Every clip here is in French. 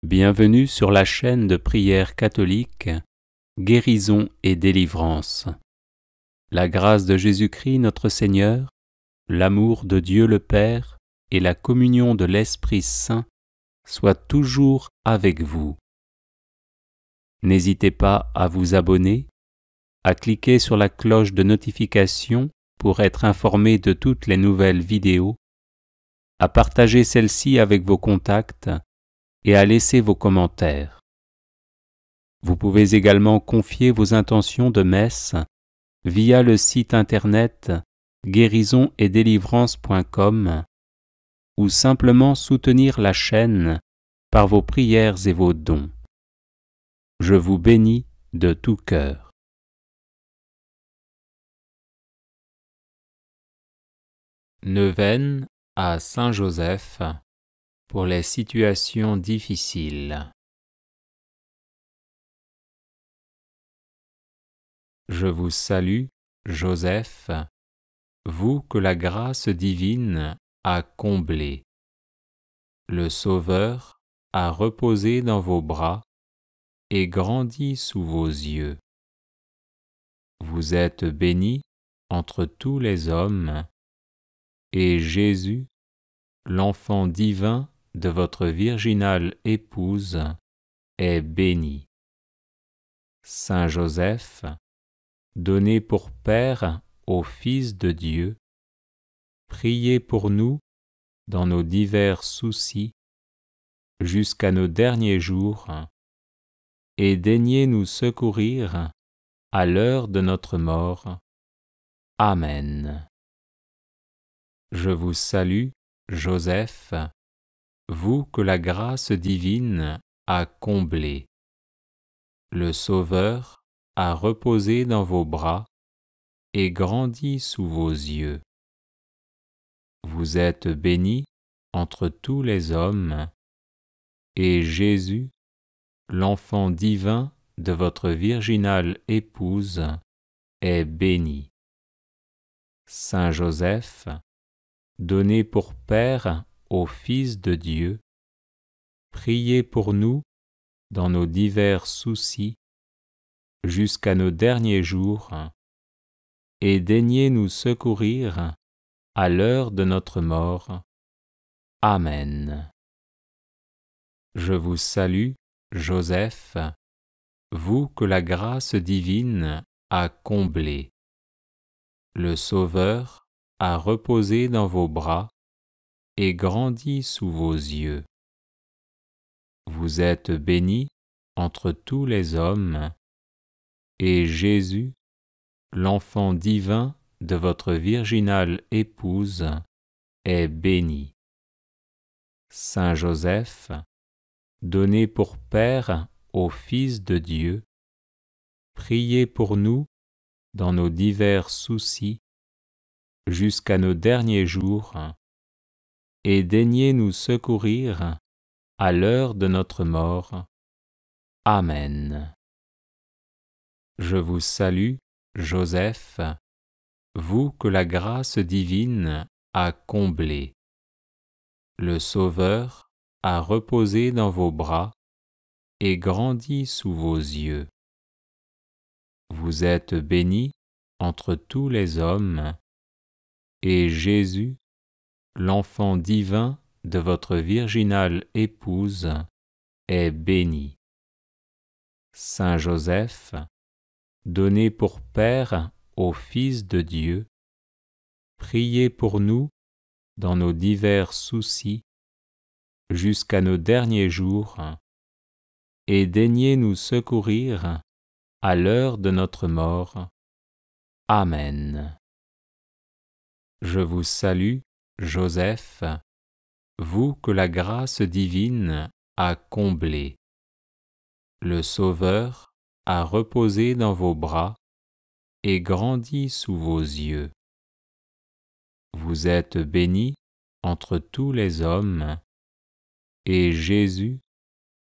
Bienvenue sur la chaîne de prière catholique Guérison et délivrance. La grâce de Jésus-Christ notre Seigneur, l'amour de Dieu le Père et la communion de l'Esprit Saint soient toujours avec vous. N'hésitez pas à vous abonner, à cliquer sur la cloche de notification pour être informé de toutes les nouvelles vidéos, à partager celle-ci avec vos contacts et à laisser vos commentaires. Vous pouvez également confier vos intentions de messe via le site internet guérisonetdélivrance.com ou simplement soutenir la chaîne par vos prières et vos dons. Je vous bénis de tout cœur. Neuvaine à Saint Joseph pour les situations difficiles. Je vous salue, Joseph, vous que la grâce divine a comblé. Le Sauveur a reposé dans vos bras et grandi sous vos yeux. Vous êtes béni entre tous les hommes, et Jésus, l'enfant divin de votre virginale épouse, est béni. Saint Joseph, donné pour Père au Fils de Dieu, priez pour nous dans nos divers soucis jusqu'à nos derniers jours, et daignez nous secourir à l'heure de notre mort. Amen. Je vous salue, Joseph, vous que la grâce divine a comblé. Le Sauveur a reposé dans vos bras et grandi sous vos yeux. Vous êtes béni entre tous les hommes, et Jésus, l'enfant divin de votre virginale épouse, est béni. Saint Joseph, donné pour Père au Fils de Dieu, priez pour nous dans nos divers soucis jusqu'à nos derniers jours, et daignez nous secourir à l'heure de notre mort. Amen. Je vous salue, Joseph, vous que la grâce divine a comblé. Le Sauveur a reposé dans vos bras et grandi sous vos yeux. Vous êtes béni entre tous les hommes, et Jésus, l'enfant divin de votre virginale épouse, est béni. Saint Joseph, donné pour Père au Fils de Dieu, priez pour nous dans nos divers soucis jusqu'à nos derniers jours, et daignez nous secourir à l'heure de notre mort. Amen. Je vous salue, Joseph, vous que la grâce divine a comblé. Le Sauveur a reposé dans vos bras et grandi sous vos yeux. Vous êtes béni entre tous les hommes, et Jésus, l'enfant divin de votre virginale épouse, est béni. Saint Joseph, donné pour Père au Fils de Dieu, priez pour nous dans nos divers soucis jusqu'à nos derniers jours, et daignez nous secourir à l'heure de notre mort. Amen. Je vous salue, Joseph, vous que la grâce divine a comblé. Le Sauveur a reposé dans vos bras et grandi sous vos yeux. Vous êtes béni entre tous les hommes, et Jésus,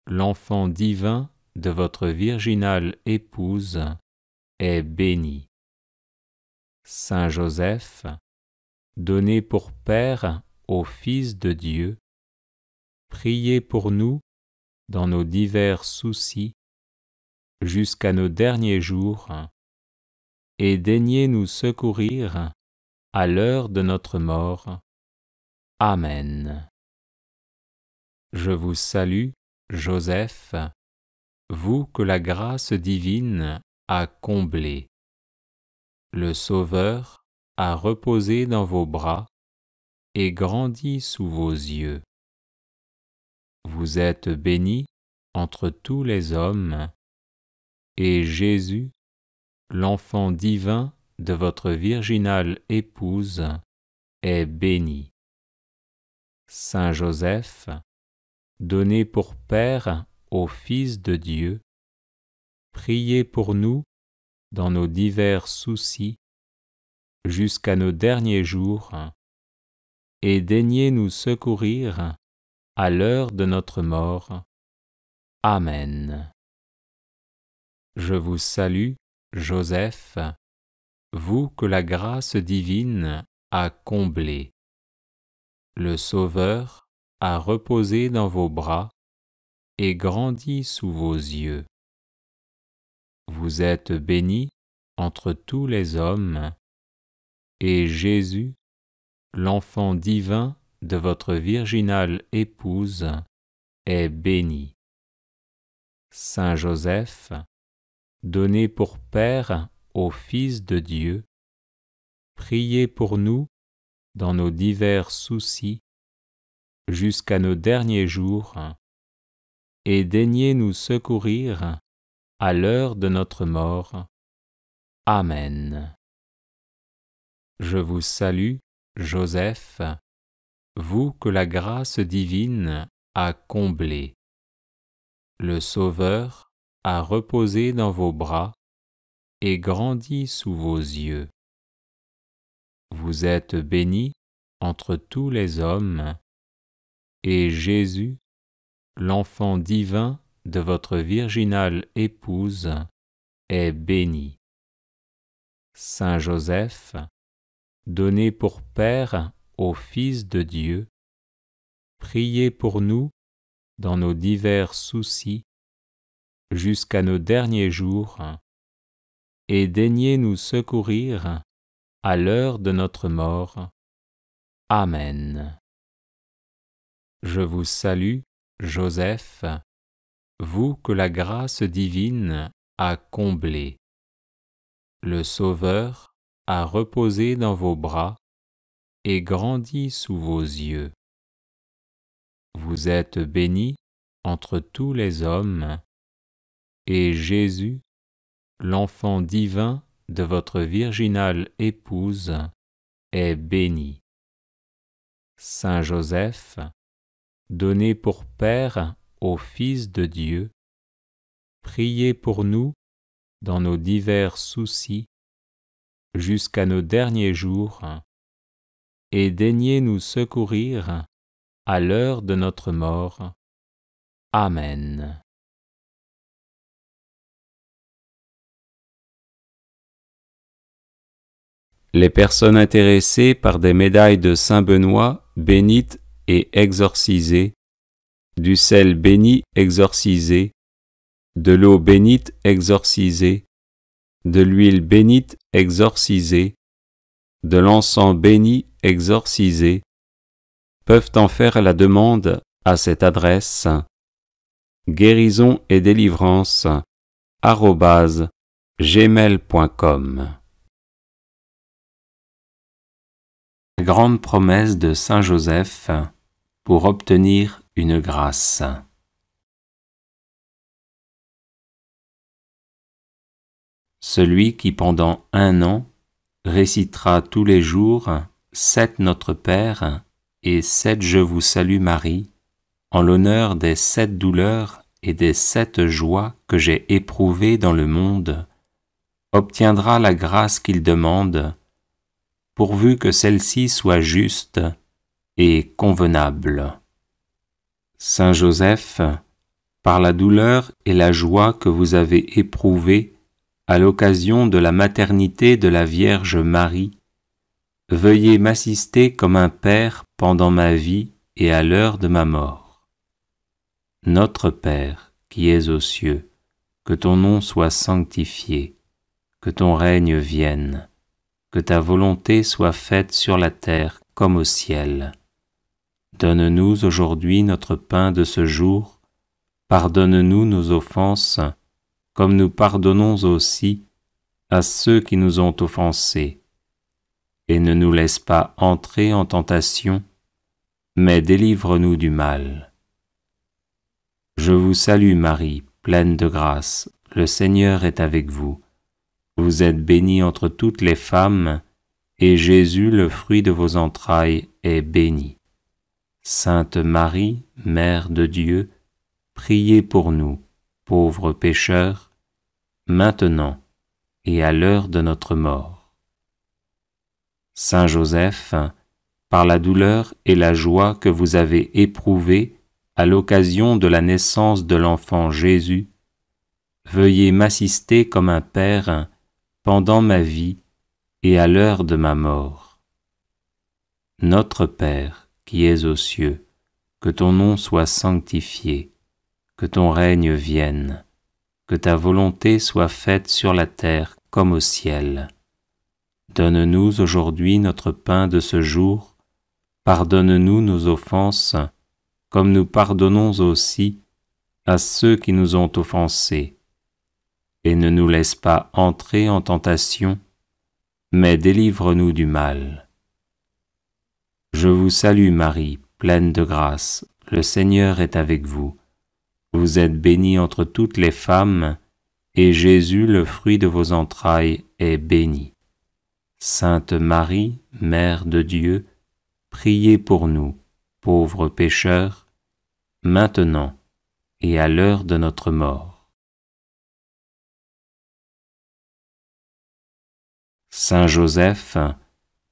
l'enfant divin de votre virginale épouse, est béni. Saint Joseph, donné pour Père au Fils de Dieu, priez pour nous dans nos divers soucis, jusqu'à nos derniers jours, et daignez nous secourir à l'heure de notre mort. Amen. Je vous salue, Joseph, vous que la grâce divine a comblé. Le Sauveur a reposé dans vos bras et grandi sous vos yeux. Vous êtes bénie entre tous les hommes, et Jésus, l'enfant divin de votre virginale épouse, est béni. Saint Joseph, donné pour Père au Fils de Dieu, priez pour nous dans nos divers soucis, jusqu'à nos derniers jours, et daignez nous secourir à l'heure de notre mort. Amen. Je vous salue, Joseph, vous que la grâce divine a comblé. Le Sauveur a reposé dans vos bras et grandi sous vos yeux. Vous êtes bénie entre tous les hommes, et Jésus, l'enfant divin de votre virginale épouse, est béni. Saint Joseph, donné pour Père au Fils de Dieu, priez pour nous dans nos divers soucis, jusqu'à nos derniers jours, et daignez nous secourir à l'heure de notre mort. Amen. Je vous salue, Joseph, vous que la grâce divine a comblé. Le Sauveur a reposé dans vos bras et grandi sous vos yeux. Vous êtes bénie entre tous les hommes, et Jésus, l'enfant divin de votre virginale épouse, est béni. Saint Joseph, donné pour Père au Fils de Dieu, priez pour nous dans nos divers soucis, jusqu'à nos derniers jours, et daignez nous secourir à l'heure de notre mort. Amen. Je vous salue, Joseph, vous que la grâce divine a comblé. Le Sauveur a reposé dans vos bras et grandi sous vos yeux. Vous êtes bénie entre tous les hommes, et Jésus, l'enfant divin de votre virginale épouse, est béni. Saint Joseph, donné pour Père au Fils de Dieu, priez pour nous dans nos divers soucis, jusqu'à nos derniers jours, et daignez nous secourir à l'heure de notre mort. Amen. Les personnes intéressées par des médailles de Saint Benoît bénites et exorcisées, du sel béni exorcisé, de l'eau bénite exorcisée, de l'huile bénite exorcisée, de l'encens béni exorcisé, peuvent en faire la demande à cette adresse: guérison et délivrance @gmail.com. La grande promesse de Saint Joseph pour obtenir une grâce. Celui qui pendant 1 an récitera tous les jours 7 Notre Père et 7 Je vous salue Marie, en l'honneur des 7 douleurs et des 7 joies que j'ai éprouvées dans le monde, obtiendra la grâce qu'il demande, pourvu que celle-ci soit juste et convenable. Saint Joseph, par la douleur et la joie que vous avez éprouvées à l'occasion de la maternité de la Vierge Marie, veuillez m'assister comme un père pendant ma vie et à l'heure de ma mort. Notre Père, qui es aux cieux, que ton nom soit sanctifié, que ton règne vienne, que ta volonté soit faite sur la terre comme au ciel. Donne-nous aujourd'hui notre pain de ce jour, pardonne-nous nos offenses, comme nous pardonnons aussi à ceux qui nous ont offensés. Et ne nous laisse pas entrer en tentation, mais délivre-nous du mal. Je vous salue Marie, pleine de grâce, le Seigneur est avec vous. Vous êtes bénie entre toutes les femmes, et Jésus, le fruit de vos entrailles, est béni. Sainte Marie, Mère de Dieu, priez pour nous, pauvres pécheurs, maintenant et à l'heure de notre mort. Saint Joseph, par la douleur et la joie que vous avez éprouvées à l'occasion de la naissance de l'enfant Jésus, veuillez m'assister comme un père pendant ma vie et à l'heure de ma mort. Notre Père, qui es aux cieux, que ton nom soit sanctifié, que ton règne vienne, que ta volonté soit faite sur la terre comme au ciel. Donne-nous aujourd'hui notre pain de ce jour, pardonne-nous nos offenses, comme nous pardonnons aussi à ceux qui nous ont offensés. Et ne nous laisse pas entrer en tentation, mais délivre-nous du mal. Je vous salue Marie, pleine de grâce, le Seigneur est avec vous. Vous êtes bénie entre toutes les femmes, et Jésus, le fruit de vos entrailles, est béni. Sainte Marie, Mère de Dieu, priez pour nous, pauvres pécheurs, maintenant et à l'heure de notre mort. Saint Joseph,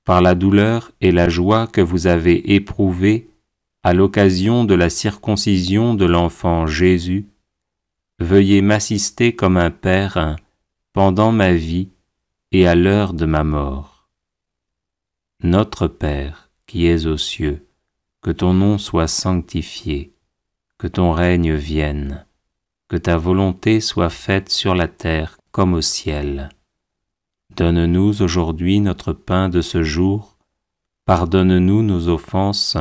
par la douleur et la joie que vous avez éprouvées à l'occasion de la circoncision de l'enfant Jésus, veuillez m'assister comme un père pendant ma vie et à l'heure de ma mort. Notre Père, qui es aux cieux, que ton nom soit sanctifié, que ton règne vienne, que ta volonté soit faite sur la terre comme au ciel. Donne-nous aujourd'hui notre pain de ce jour, pardonne-nous nos offenses,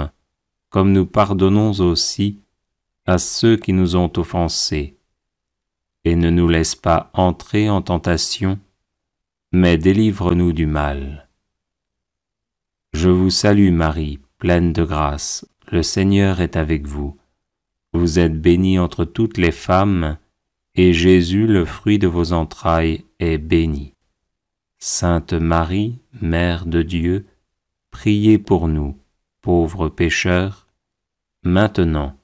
comme nous pardonnons aussi à ceux qui nous ont offensés. Et ne nous laisse pas entrer en tentation, mais délivre-nous du mal. Je vous salue Marie, pleine de grâce, le Seigneur est avec vous. Vous êtes bénie entre toutes les femmes, et Jésus, le fruit de vos entrailles, est béni. Sainte Marie, Mère de Dieu, priez pour nous, pauvres pécheurs, maintenant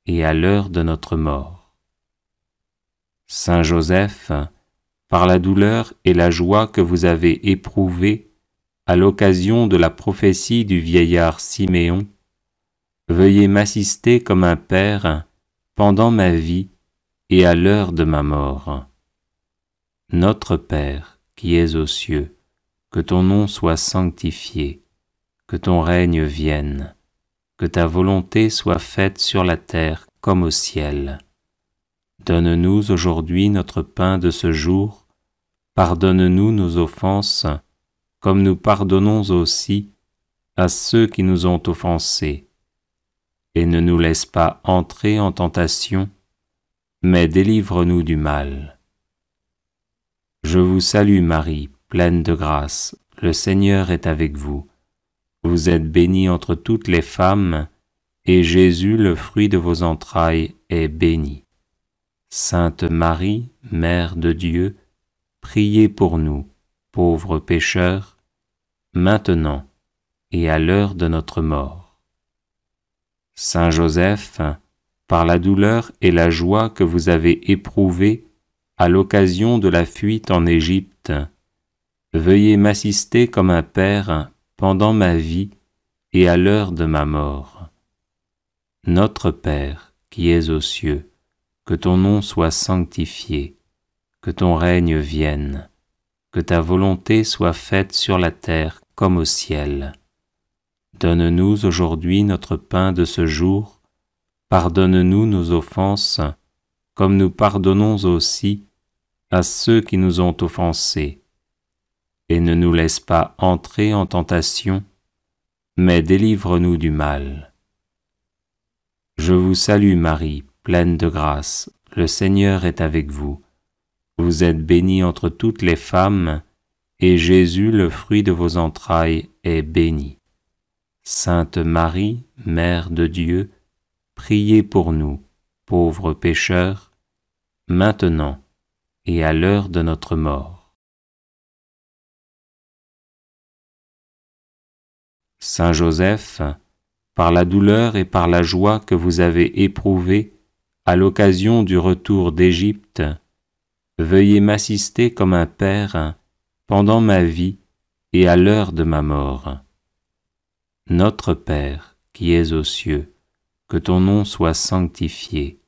et à l'heure de notre mort. Saint Joseph, par la douleur et la joie que vous avez éprouvées à l'occasion de la prophétie du vieillard Siméon, veuillez m'assister comme un père pendant ma vie et à l'heure de ma mort. Notre Père, qui es aux cieux, que ton nom soit sanctifié, que ton règne vienne, que ta volonté soit faite sur la terre comme au ciel. Donne-nous aujourd'hui notre pain de ce jour, pardonne-nous nos offenses, comme nous pardonnons aussi à ceux qui nous ont offensés. Et ne nous laisse pas entrer en tentation, mais délivre-nous du mal. Je vous salue Marie, pleine de grâce, le Seigneur est avec vous. Vous êtes bénie entre toutes les femmes, et Jésus, le fruit de vos entrailles, est béni. Sainte Marie, Mère de Dieu, priez pour nous, pauvres pécheurs, maintenant et à l'heure de notre mort. Saint Joseph, par la douleur et la joie que vous avez éprouvées à l'occasion de la fuite en Égypte, veuillez m'assister comme un père pendant ma vie et à l'heure de ma mort. Notre Père, qui es aux cieux, que ton nom soit sanctifié, que ton règne vienne, que ta volonté soit faite sur la terre comme au ciel. Donne-nous aujourd'hui notre pain de ce jour, Pardonne-nous nos offenses, comme nous pardonnons aussi à ceux qui nous ont offensés. Et ne nous laisse pas entrer en tentation, mais délivre-nous du mal. Je vous salue Marie, pleine de grâce, le Seigneur est avec vous. Vous êtes bénie entre toutes les femmes, et Jésus, le fruit de vos entrailles, est béni. Sainte Marie, Mère de Dieu, priez pour nous, pauvres pécheurs, maintenant et à l'heure de notre mort. Saint Joseph, par la douleur et par la joie que vous avez éprouvée à l'occasion du retour d'Égypte, veuillez m'assister comme un père pendant ma vie et à l'heure de ma mort. Notre Père, qui es aux cieux, que ton nom soit sanctifié,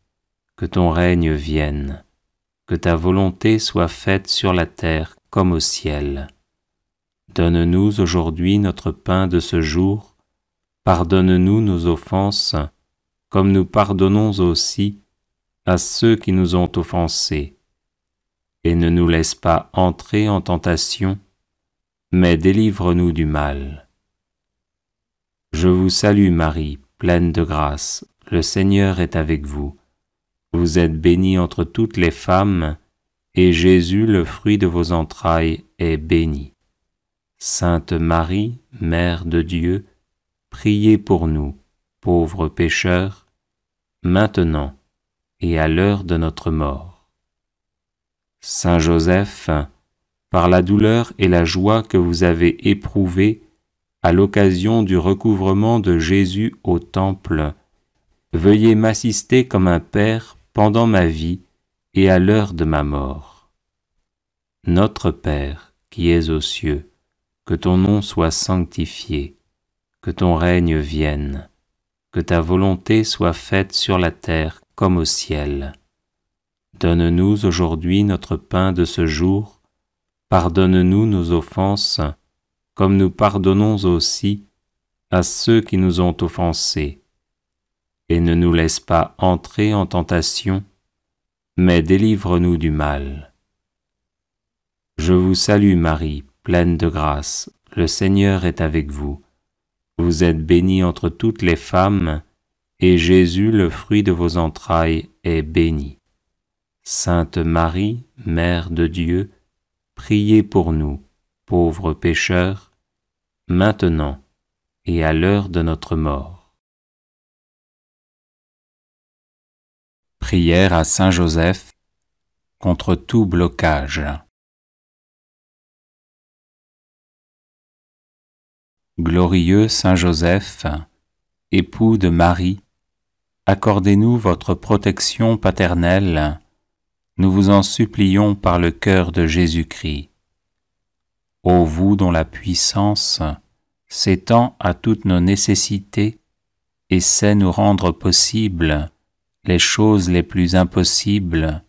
que ton règne vienne, que ta volonté soit faite sur la terre comme au ciel. Donne-nous aujourd'hui notre pain de ce jour, pardonne-nous nos offenses, comme nous pardonnons aussi à ceux qui nous ont offensés. Et ne nous laisse pas entrer en tentation, mais délivre-nous du mal. Je vous salue Marie, pleine de grâce, le Seigneur est avec vous. Vous êtes bénie entre toutes les femmes, et Jésus, le fruit de vos entrailles, est béni. Sainte Marie, Mère de Dieu, priez pour nous, pauvres pécheurs, maintenant et à l'heure de notre mort. Saint Joseph, par la douleur et la joie que vous avez éprouvées à l'occasion du recouvrement de Jésus au Temple, veuillez m'assister comme un père pendant ma vie et à l'heure de ma mort. Notre Père, qui es aux cieux, que ton nom soit sanctifié, que ton règne vienne, que ta volonté soit faite sur la terre comme au ciel. Donne-nous aujourd'hui notre pain de ce jour, pardonne-nous nos offenses, comme nous pardonnons aussi à ceux qui nous ont offensés. Et ne nous laisse pas entrer en tentation, mais délivre-nous du mal. Je vous salue Marie, pleine de grâce, le Seigneur est avec vous. Vous êtes bénie entre toutes les femmes, et Jésus, le fruit de vos entrailles, est béni. Sainte Marie, Mère de Dieu, priez pour nous, pauvres pécheurs, maintenant et à l'heure de notre mort. Prière à Saint Joseph contre tout blocage. Glorieux Saint Joseph, époux de Marie, accordez-nous votre protection paternelle, nous vous en supplions par le cœur de Jésus-Christ. Ô vous dont la puissance s'étend à toutes nos nécessités et sait nous rendre possibles les choses les plus impossibles,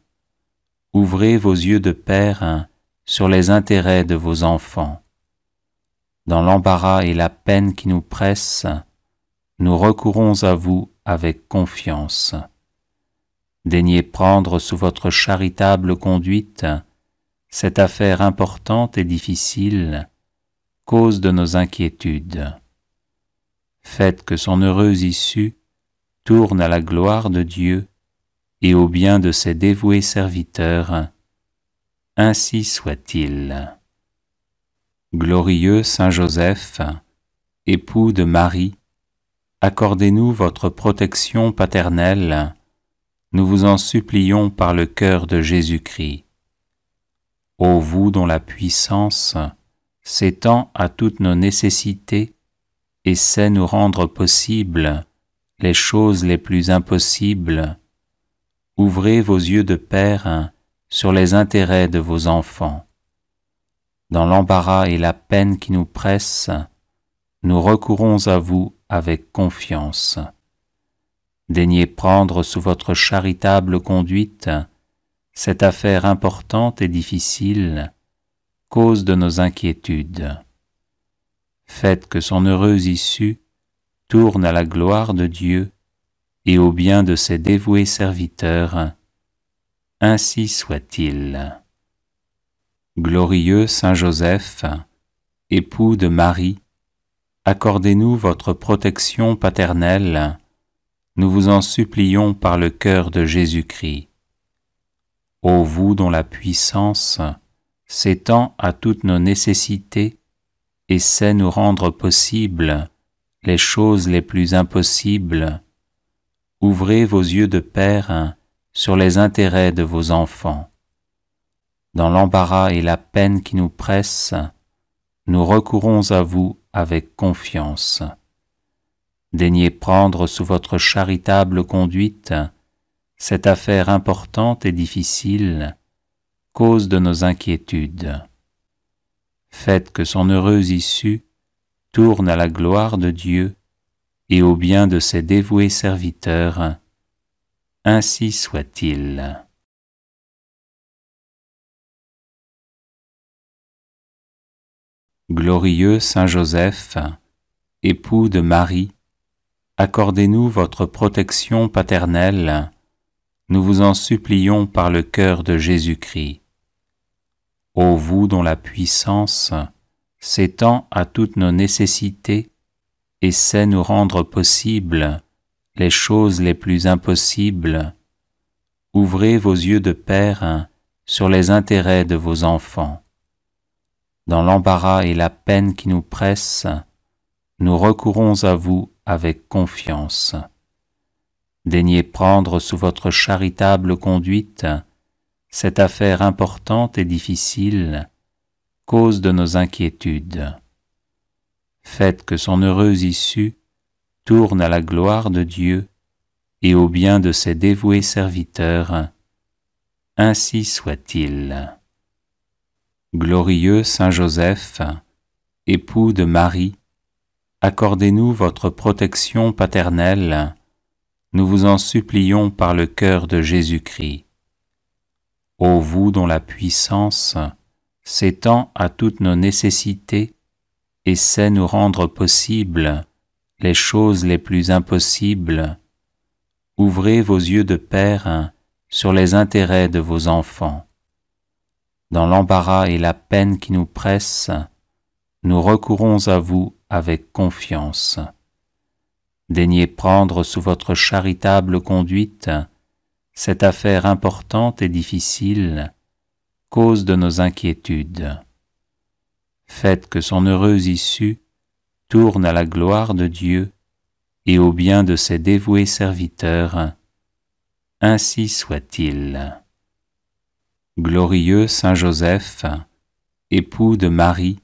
ouvrez vos yeux de Père sur les intérêts de vos enfants. Dans l'embarras et la peine qui nous pressent, nous recourons à vous avec confiance. Daignez prendre sous votre charitable conduite cette affaire importante et difficile, cause de nos inquiétudes. Faites que son heureuse issue tourne à la gloire de Dieu et au bien de ses dévoués serviteurs. Ainsi soit-il. Glorieux Saint Joseph, époux de Marie, accordez-nous votre protection paternelle, nous vous en supplions par le cœur de Jésus-Christ. Ô vous dont la puissance s'étend à toutes nos nécessités et sait nous rendre possibles les choses les plus impossibles, ouvrez vos yeux de Père sur les intérêts de vos enfants. Dans l'embarras et la peine qui nous pressent, nous recourons à vous avec confiance. Daignez prendre sous votre charitable conduite cette affaire importante et difficile, cause de nos inquiétudes. Faites que son heureuse issue tourne à la gloire de Dieu et au bien de ses dévoués serviteurs. Ainsi soit-il. Glorieux Saint Joseph, époux de Marie, accordez-nous votre protection paternelle, nous vous en supplions par le cœur de Jésus-Christ. Ô vous dont la puissance s'étend à toutes nos nécessités et sait nous rendre possibles les choses les plus impossibles, ouvrez vos yeux de Père sur les intérêts de vos enfants. Dans l'embarras et la peine qui nous pressent, nous recourons à vous avec confiance. Daignez prendre sous votre charitable conduite cette affaire importante et difficile, cause de nos inquiétudes. Faites que son heureuse issue tourne à la gloire de Dieu et au bien de ses dévoués serviteurs. Ainsi soit-il. Glorieux Saint Joseph, époux de Marie, accordez-nous votre protection paternelle, nous vous en supplions par le cœur de Jésus-Christ. Ô vous dont la puissance s'étend à toutes nos nécessités et sait nous rendre possibles les choses les plus impossibles, ouvrez vos yeux de Père sur les intérêts de vos enfants. Dans l'embarras et la peine qui nous pressent, nous recourons à vous avec confiance. Daignez prendre sous votre charitable conduite cette affaire importante et difficile, cause de nos inquiétudes. Faites que son heureuse issue tourne à la gloire de Dieu et au bien de ses dévoués serviteurs. Ainsi soit-il. Glorieux Saint Joseph, époux de Marie, accordez-nous votre protection paternelle, nous vous en supplions par le cœur de Jésus-Christ. Ô vous dont la puissance s'étend à toutes nos nécessités et sait nous rendre possibles les choses les plus impossibles, ouvrez vos yeux de Père sur les intérêts de vos enfants. Dans l'embarras et la peine qui nous pressent, nous recourons à vous avec confiance. Daignez prendre sous votre charitable conduite cette affaire importante et difficile, cause de nos inquiétudes. Faites que son heureuse issue tourne à la gloire de Dieu et au bien de ses dévoués serviteurs. Ainsi soit-il. Glorieux Saint Joseph, époux de Marie,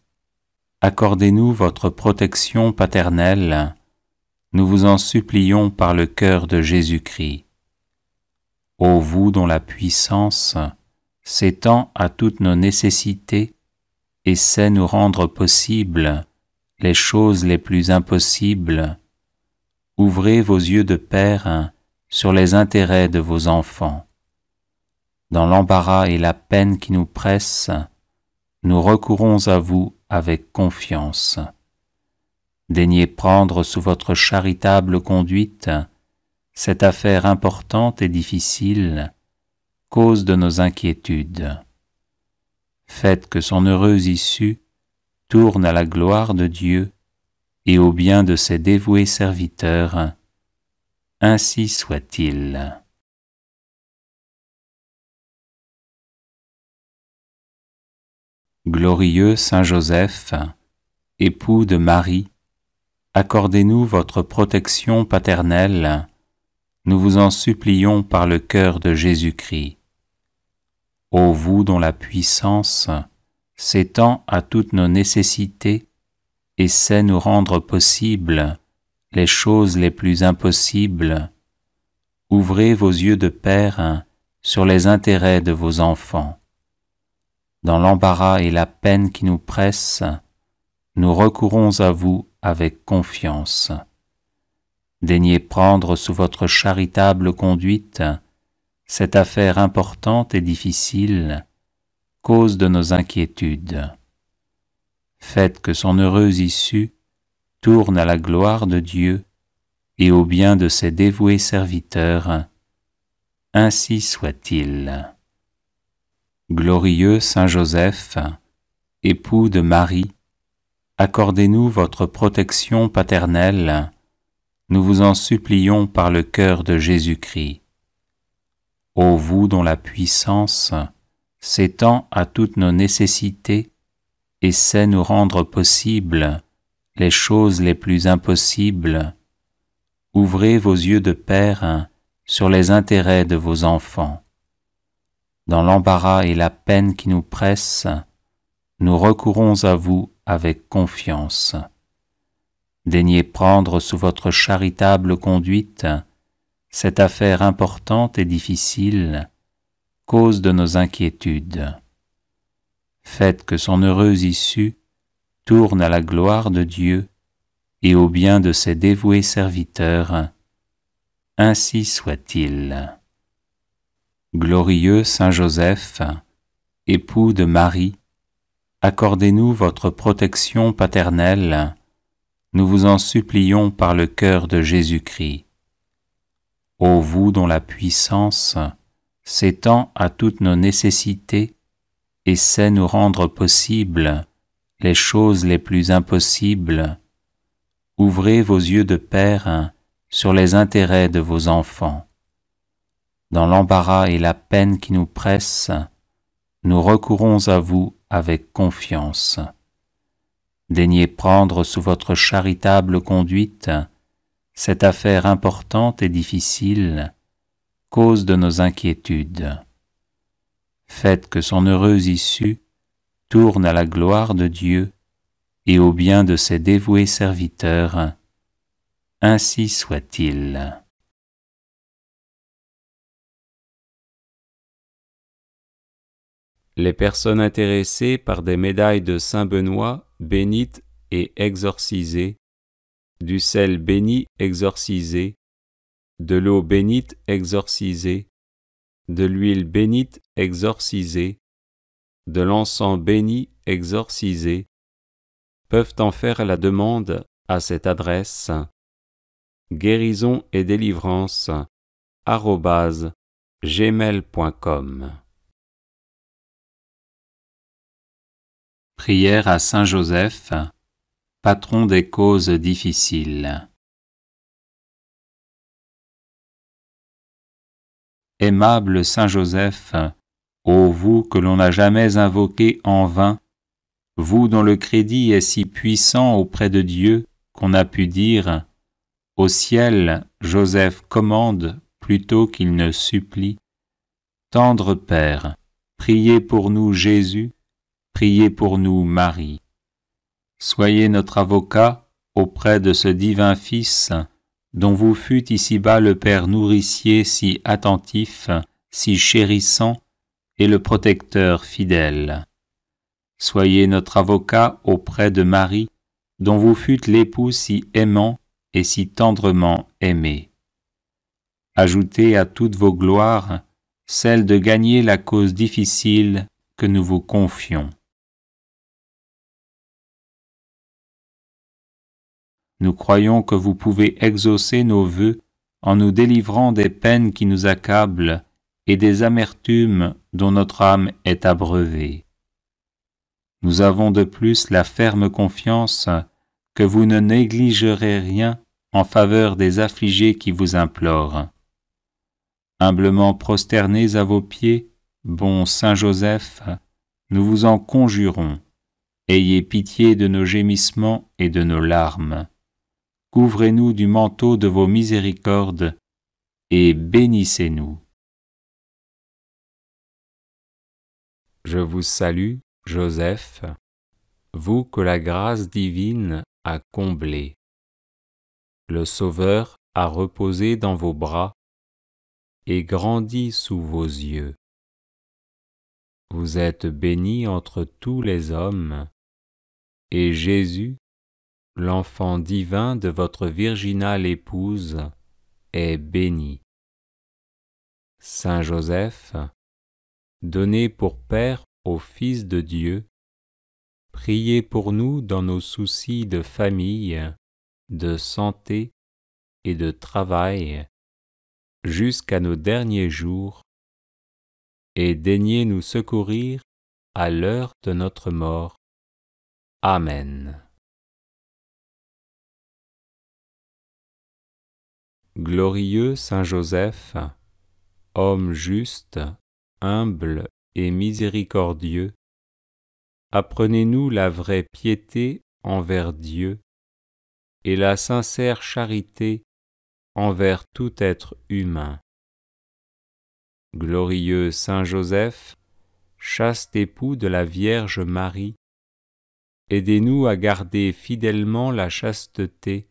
accordez-nous votre protection paternelle, nous vous en supplions par le cœur de Jésus-Christ. Ô vous dont la puissance s'étend à toutes nos nécessités et sait nous rendre possibles les choses les plus impossibles, ouvrez vos yeux de Père sur les intérêts de vos enfants. Dans l'embarras et la peine qui nous pressent, nous recourons à vous avec confiance. Daignez prendre sous votre charitable conduite cette affaire importante et difficile, cause de nos inquiétudes. Faites que son heureuse issue tourne à la gloire de Dieu et au bien de ses dévoués serviteurs. Ainsi soit-il. Glorieux Saint Joseph, époux de Marie, accordez-nous votre protection paternelle, nous vous en supplions par le cœur de Jésus-Christ. Ô vous dont la puissance s'étend à toutes nos nécessités et sait nous rendre possibles les choses les plus impossibles, ouvrez vos yeux de Père sur les intérêts de vos enfants. Dans l'embarras et la peine qui nous pressent, nous recourons à vous avec confiance. Daignez prendre sous votre charitable conduite cette affaire importante et difficile, cause de nos inquiétudes. Faites que son heureuse issue tourne à la gloire de Dieu et au bien de ses dévoués serviteurs. Ainsi soit-il. Glorieux Saint Joseph, époux de Marie, accordez-nous votre protection paternelle, nous vous en supplions par le cœur de Jésus-Christ. Ô vous dont la puissance s'étend à toutes nos nécessités et sait nous rendre possibles les choses les plus impossibles, ouvrez vos yeux de Père sur les intérêts de vos enfants. Dans l'embarras et la peine qui nous pressent, nous recourons à vous avec confiance. Daignez prendre sous votre charitable conduite cette affaire importante et difficile, cause de nos inquiétudes. Faites que son heureuse issue tourne à la gloire de Dieu et au bien de ses dévoués serviteurs. Ainsi soit-il. Glorieux Saint Joseph, époux de Marie, accordez-nous votre protection paternelle, nous vous en supplions par le cœur de Jésus-Christ. Ô vous dont la puissance s'étend à toutes nos nécessités et sait nous rendre possibles les choses les plus impossibles, ouvrez vos yeux de Père sur les intérêts de vos enfants. Dans l'embarras et la peine qui nous pressent, nous recourons à vous avec confiance. Daignez prendre sous votre charitable conduite cette affaire importante et difficile, cause de nos inquiétudes. Faites que son heureuse issue tourne à la gloire de Dieu et au bien de ses dévoués serviteurs. Ainsi soit-il. Les personnes intéressées par des médailles de Saint Benoît bénites et exorcisées, du sel béni exorcisé, de l'eau bénite exorcisée, de l'huile bénite exorcisée, de l'encens béni exorcisé, peuvent en faire la demande à cette adresse guérison et délivrance @gmail.com. Prière à Saint Joseph, patron des causes difficiles. Aimable Saint Joseph, ô vous que l'on n'a jamais invoqué en vain, vous dont le crédit est si puissant auprès de Dieu qu'on a pu dire « Au ciel, Joseph commande plutôt qu'il ne supplie ». Tendre Père, priez pour nous Jésus, priez pour nous Marie. Soyez notre avocat auprès de ce divin Fils dont vous fûtes ici-bas le Père nourricier si attentif, si chérissant, et le protecteur fidèle. Soyez notre avocat auprès de Marie, dont vous fûtes l'époux si aimant et si tendrement aimé. Ajoutez à toutes vos gloires celle de gagner la cause difficile que nous vous confions. Nous croyons que vous pouvez exaucer nos vœux en nous délivrant des peines qui nous accablent et des amertumes dont notre âme est abreuvée. Nous avons de plus la ferme confiance que vous ne négligerez rien en faveur des affligés qui vous implorent. Humblement prosternés à vos pieds, bon Saint Joseph, nous vous en conjurons, ayez pitié de nos gémissements et de nos larmes. Couvrez-nous du manteau de vos miséricordes et bénissez-nous. Je vous salue, Joseph, vous que la grâce divine a comblé. Le Sauveur a reposé dans vos bras et grandi sous vos yeux. Vous êtes béni entre tous les hommes, et Jésus, l'enfant divin de votre virginale épouse, est béni. Saint Joseph, donné pour Père au Fils de Dieu, priez pour nous dans nos soucis de famille, de santé et de travail jusqu'à nos derniers jours, et daignez nous secourir à l'heure de notre mort. Amen. Glorieux Saint Joseph, homme juste, humble et miséricordieux, apprenez-nous la vraie piété envers Dieu et la sincère charité envers tout être humain. Glorieux Saint Joseph, chaste époux de la Vierge Marie, aidez-nous à garder fidèlement la chasteté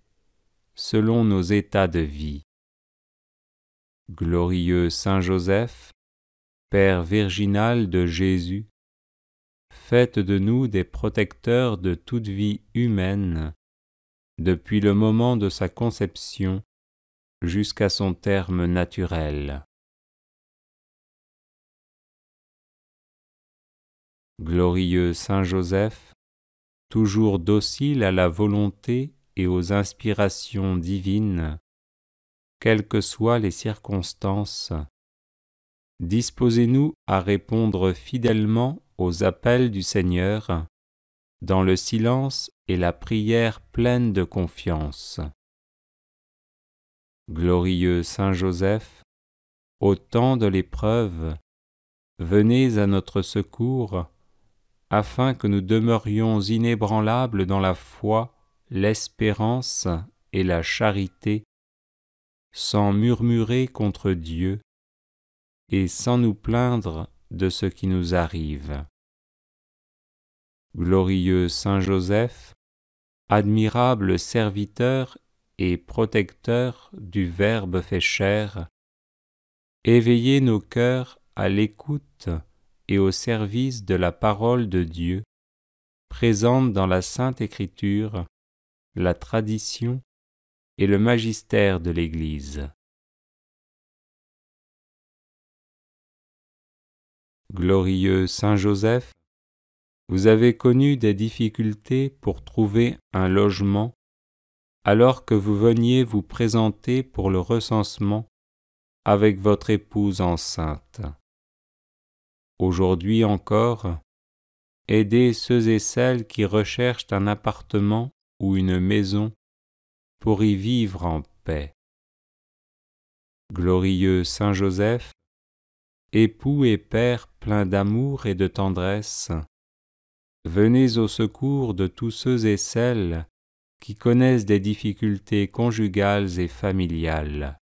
selon nos états de vie. Glorieux Saint Joseph, Père virginal de Jésus, faites de nous des protecteurs de toute vie humaine, depuis le moment de sa conception jusqu'à son terme naturel. Glorieux Saint Joseph, toujours docile à la volonté et aux inspirations divines, quelles que soient les circonstances, disposez-nous à répondre fidèlement aux appels du Seigneur, dans le silence et la prière pleine de confiance. Glorieux Saint Joseph, au temps de l'épreuve, venez à notre secours, afin que nous demeurions inébranlables dans la foi, l'espérance et la charité, sans murmurer contre Dieu et sans nous plaindre de ce qui nous arrive. Glorieux Saint Joseph, admirable serviteur et protecteur du Verbe fait chair, éveillez nos cœurs à l'écoute et au service de la parole de Dieu, présente dans la Sainte Écriture, la tradition et le magistère de l'Église. Glorieux Saint Joseph, vous avez connu des difficultés pour trouver un logement alors que vous veniez vous présenter pour le recensement avec votre épouse enceinte. Aujourd'hui encore, aidez ceux et celles qui recherchent un appartement ou une maison pour y vivre en paix. Glorieux Saint Joseph, époux et père plein d'amour et de tendresse, venez au secours de tous ceux et celles qui connaissent des difficultés conjugales et familiales.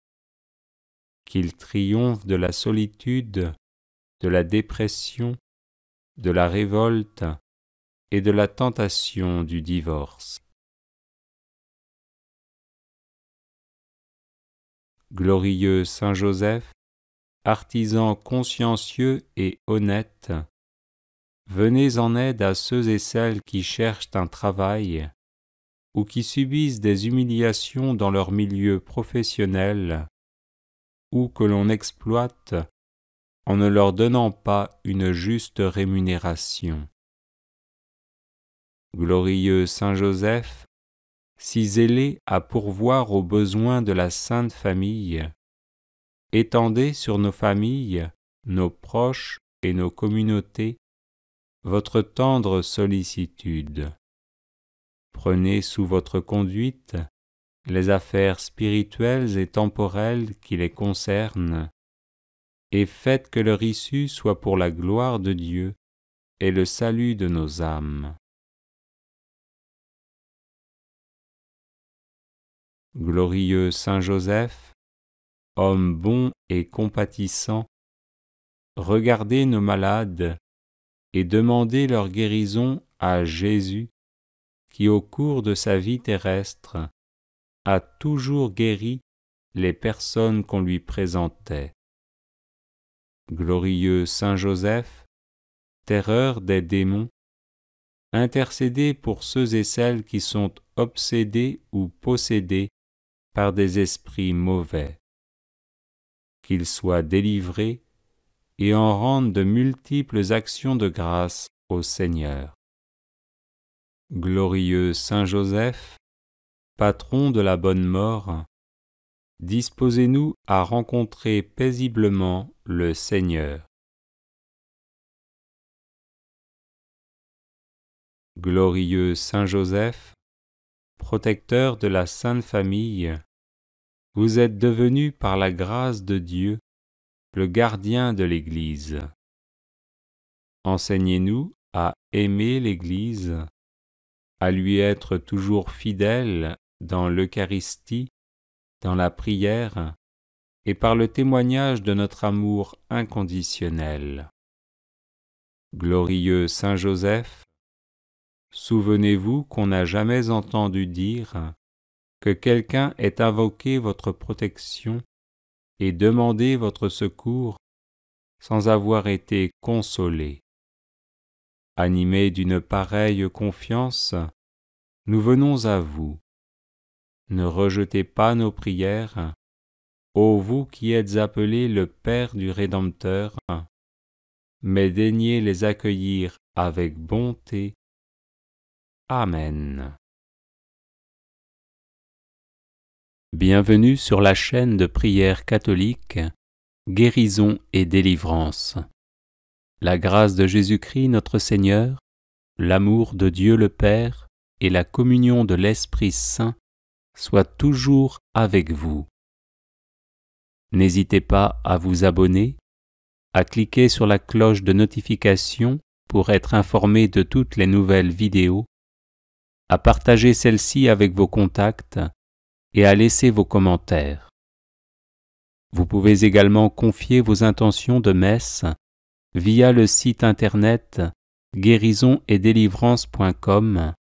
Qu'ils triomphent de la solitude, de la dépression, de la révolte et de la tentation du divorce. Glorieux Saint Joseph, artisan consciencieux et honnête, venez en aide à ceux et celles qui cherchent un travail ou qui subissent des humiliations dans leur milieu professionnel ou que l'on exploite en ne leur donnant pas une juste rémunération. Glorieux Saint Joseph, si zélé à pourvoir aux besoins de la Sainte Famille, étendez sur nos familles, nos proches et nos communautés votre tendre sollicitude. Prenez sous votre conduite les affaires spirituelles et temporelles qui les concernent, et faites que leur issue soit pour la gloire de Dieu et le salut de nos âmes. Glorieux Saint Joseph, homme bon et compatissant, regardez nos malades et demandez leur guérison à Jésus, qui au cours de sa vie terrestre a toujours guéri les personnes qu'on lui présentait. Glorieux Saint Joseph, terreur des démons, intercédez pour ceux et celles qui sont obsédés ou possédés par des esprits mauvais. Qu'ils soient délivrés et en rendent de multiples actions de grâce au Seigneur. Glorieux Saint Joseph, patron de la bonne mort, disposez-nous à rencontrer paisiblement le Seigneur. Glorieux Saint Joseph, protecteur de la Sainte Famille, vous êtes devenu par la grâce de Dieu le gardien de l'Église. Enseignez-nous à aimer l'Église, à lui être toujours fidèles dans l'Eucharistie, dans la prière et par le témoignage de notre amour inconditionnel. Glorieux Saint Joseph, souvenez-vous qu'on n'a jamais entendu dire que quelqu'un ait invoqué votre protection et demandé votre secours sans avoir été consolé. Animés d'une pareille confiance, nous venons à vous. Ne rejetez pas nos prières, ô vous qui êtes appelé le Père du Rédempteur, mais daignez les accueillir avec bonté. Amen. Bienvenue sur la chaîne de prière catholique, Guérison et délivrance. La grâce de Jésus-Christ notre Seigneur, l'amour de Dieu le Père et la communion de l'Esprit Saint soient toujours avec vous. N'hésitez pas à vous abonner, à cliquer sur la cloche de notification pour être informé de toutes les nouvelles vidéos, à partager celle-ci avec vos contacts et à laisser vos commentaires. Vous pouvez également confier vos intentions de messe via le site internet guérisonetdélivrance.com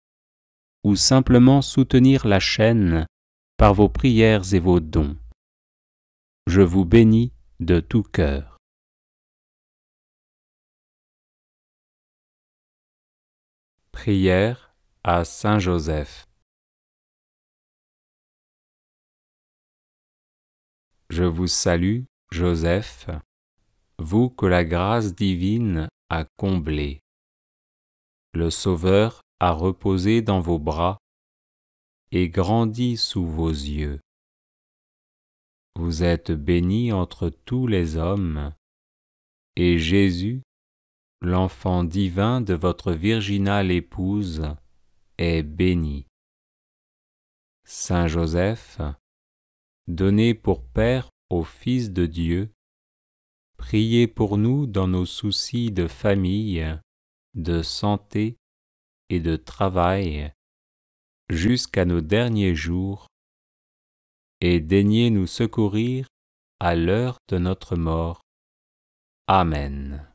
ou simplement soutenir la chaîne par vos prières et vos dons. Je vous bénis de tout cœur. Prière à Saint Joseph. Je vous salue, Joseph, vous que la grâce divine a comblé. Le Sauveur a reposé dans vos bras et grandi sous vos yeux. Vous êtes béni entre tous les hommes, et Jésus, l'enfant divin de votre virginale épouse, est béni. Saint Joseph, donné pour Père au Fils de Dieu, priez pour nous dans nos soucis de famille, de santé et de travail, jusqu'à nos derniers jours, et daignez nous secourir à l'heure de notre mort. Amen.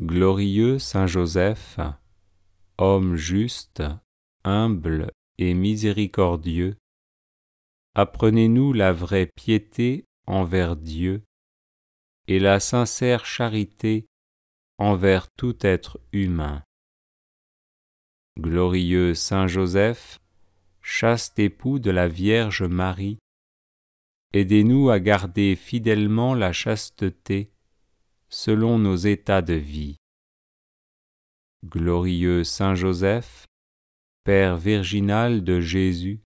Glorieux Saint Joseph, homme juste, humble et miséricordieux, apprenez-nous la vraie piété envers Dieu et la sincère charité envers tout être humain. Glorieux Saint Joseph, chaste époux de la Vierge Marie, aidez-nous à garder fidèlement la chasteté selon nos états de vie. Glorieux Saint Joseph, Père virginal de Jésus,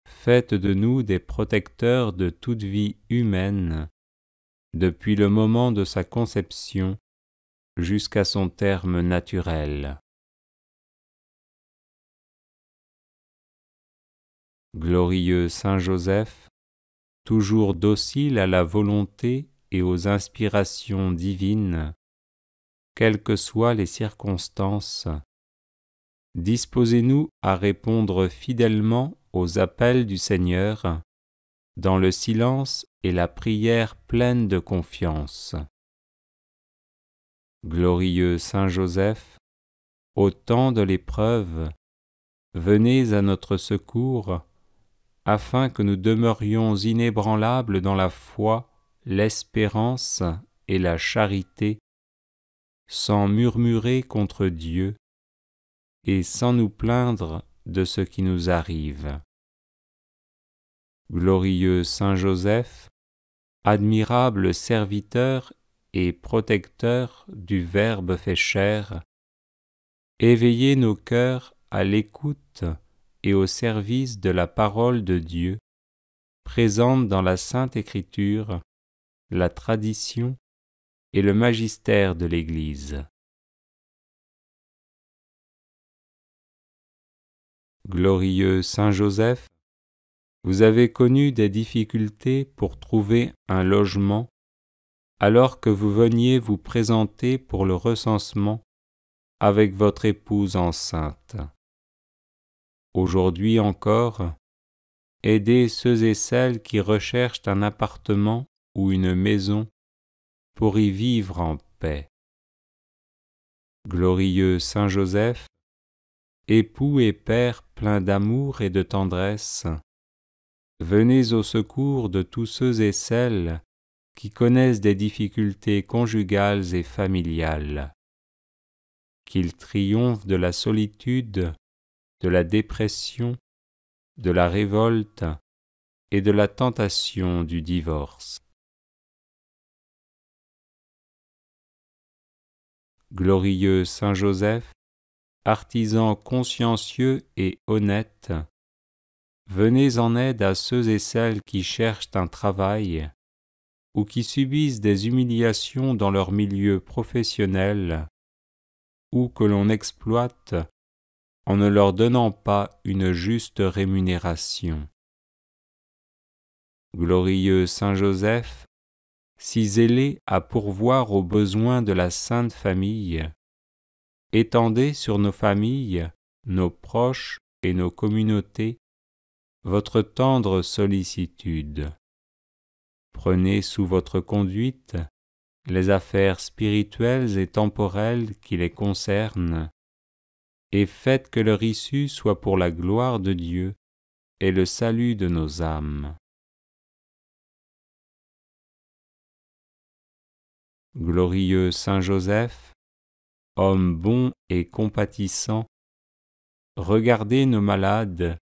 faites de nous des protecteurs de toute vie humaine, depuis le moment de sa conception jusqu'à son terme naturel. Glorieux Saint Joseph, toujours docile à la volonté et aux inspirations divines, quelles que soient les circonstances, disposez-nous à répondre fidèlement aux appels du Seigneur, dans le silence et la prière pleine de confiance. Glorieux Saint Joseph, au temps de l'épreuve, venez à notre secours, afin que nous demeurions inébranlables dans la foi, l'espérance et la charité, sans murmurer contre Dieu et sans nous plaindre de ce qui nous arrive. Glorieux Saint Joseph, admirable serviteur et protecteur du Verbe fait chair, éveillez nos cœurs à l'écoute et au service de la parole de Dieu, présente dans la Sainte Écriture, la tradition et le magistère de l'Église. Glorieux Saint Joseph, vous avez connu des difficultés pour trouver un logement alors que vous veniez vous présenter pour le recensement avec votre épouse enceinte. Aujourd'hui encore, aidez ceux et celles qui recherchent un appartement ou une maison pour y vivre en paix. Glorieux Saint Joseph, époux et père plein d'amour et de tendresse, venez au secours de tous ceux et celles qui connaissent des difficultés conjugales et familiales. Qu'ils triomphent de la solitude, de la dépression, de la révolte et de la tentation du divorce. Glorieux Saint Joseph, artisan consciencieux et honnête, venez en aide à ceux et celles qui cherchent un travail ou qui subissent des humiliations dans leur milieu professionnel ou que l'on exploite en ne leur donnant pas une juste rémunération. Glorieux Saint Joseph, si zélé à pourvoir aux besoins de la Sainte Famille, étendez sur nos familles, nos proches et nos communautés votre tendre sollicitude. Prenez sous votre conduite les affaires spirituelles et temporelles qui les concernent, et faites que leur issue soit pour la gloire de Dieu et le salut de nos âmes. Glorieux Saint Joseph, homme bon et compatissant, regardez nos malades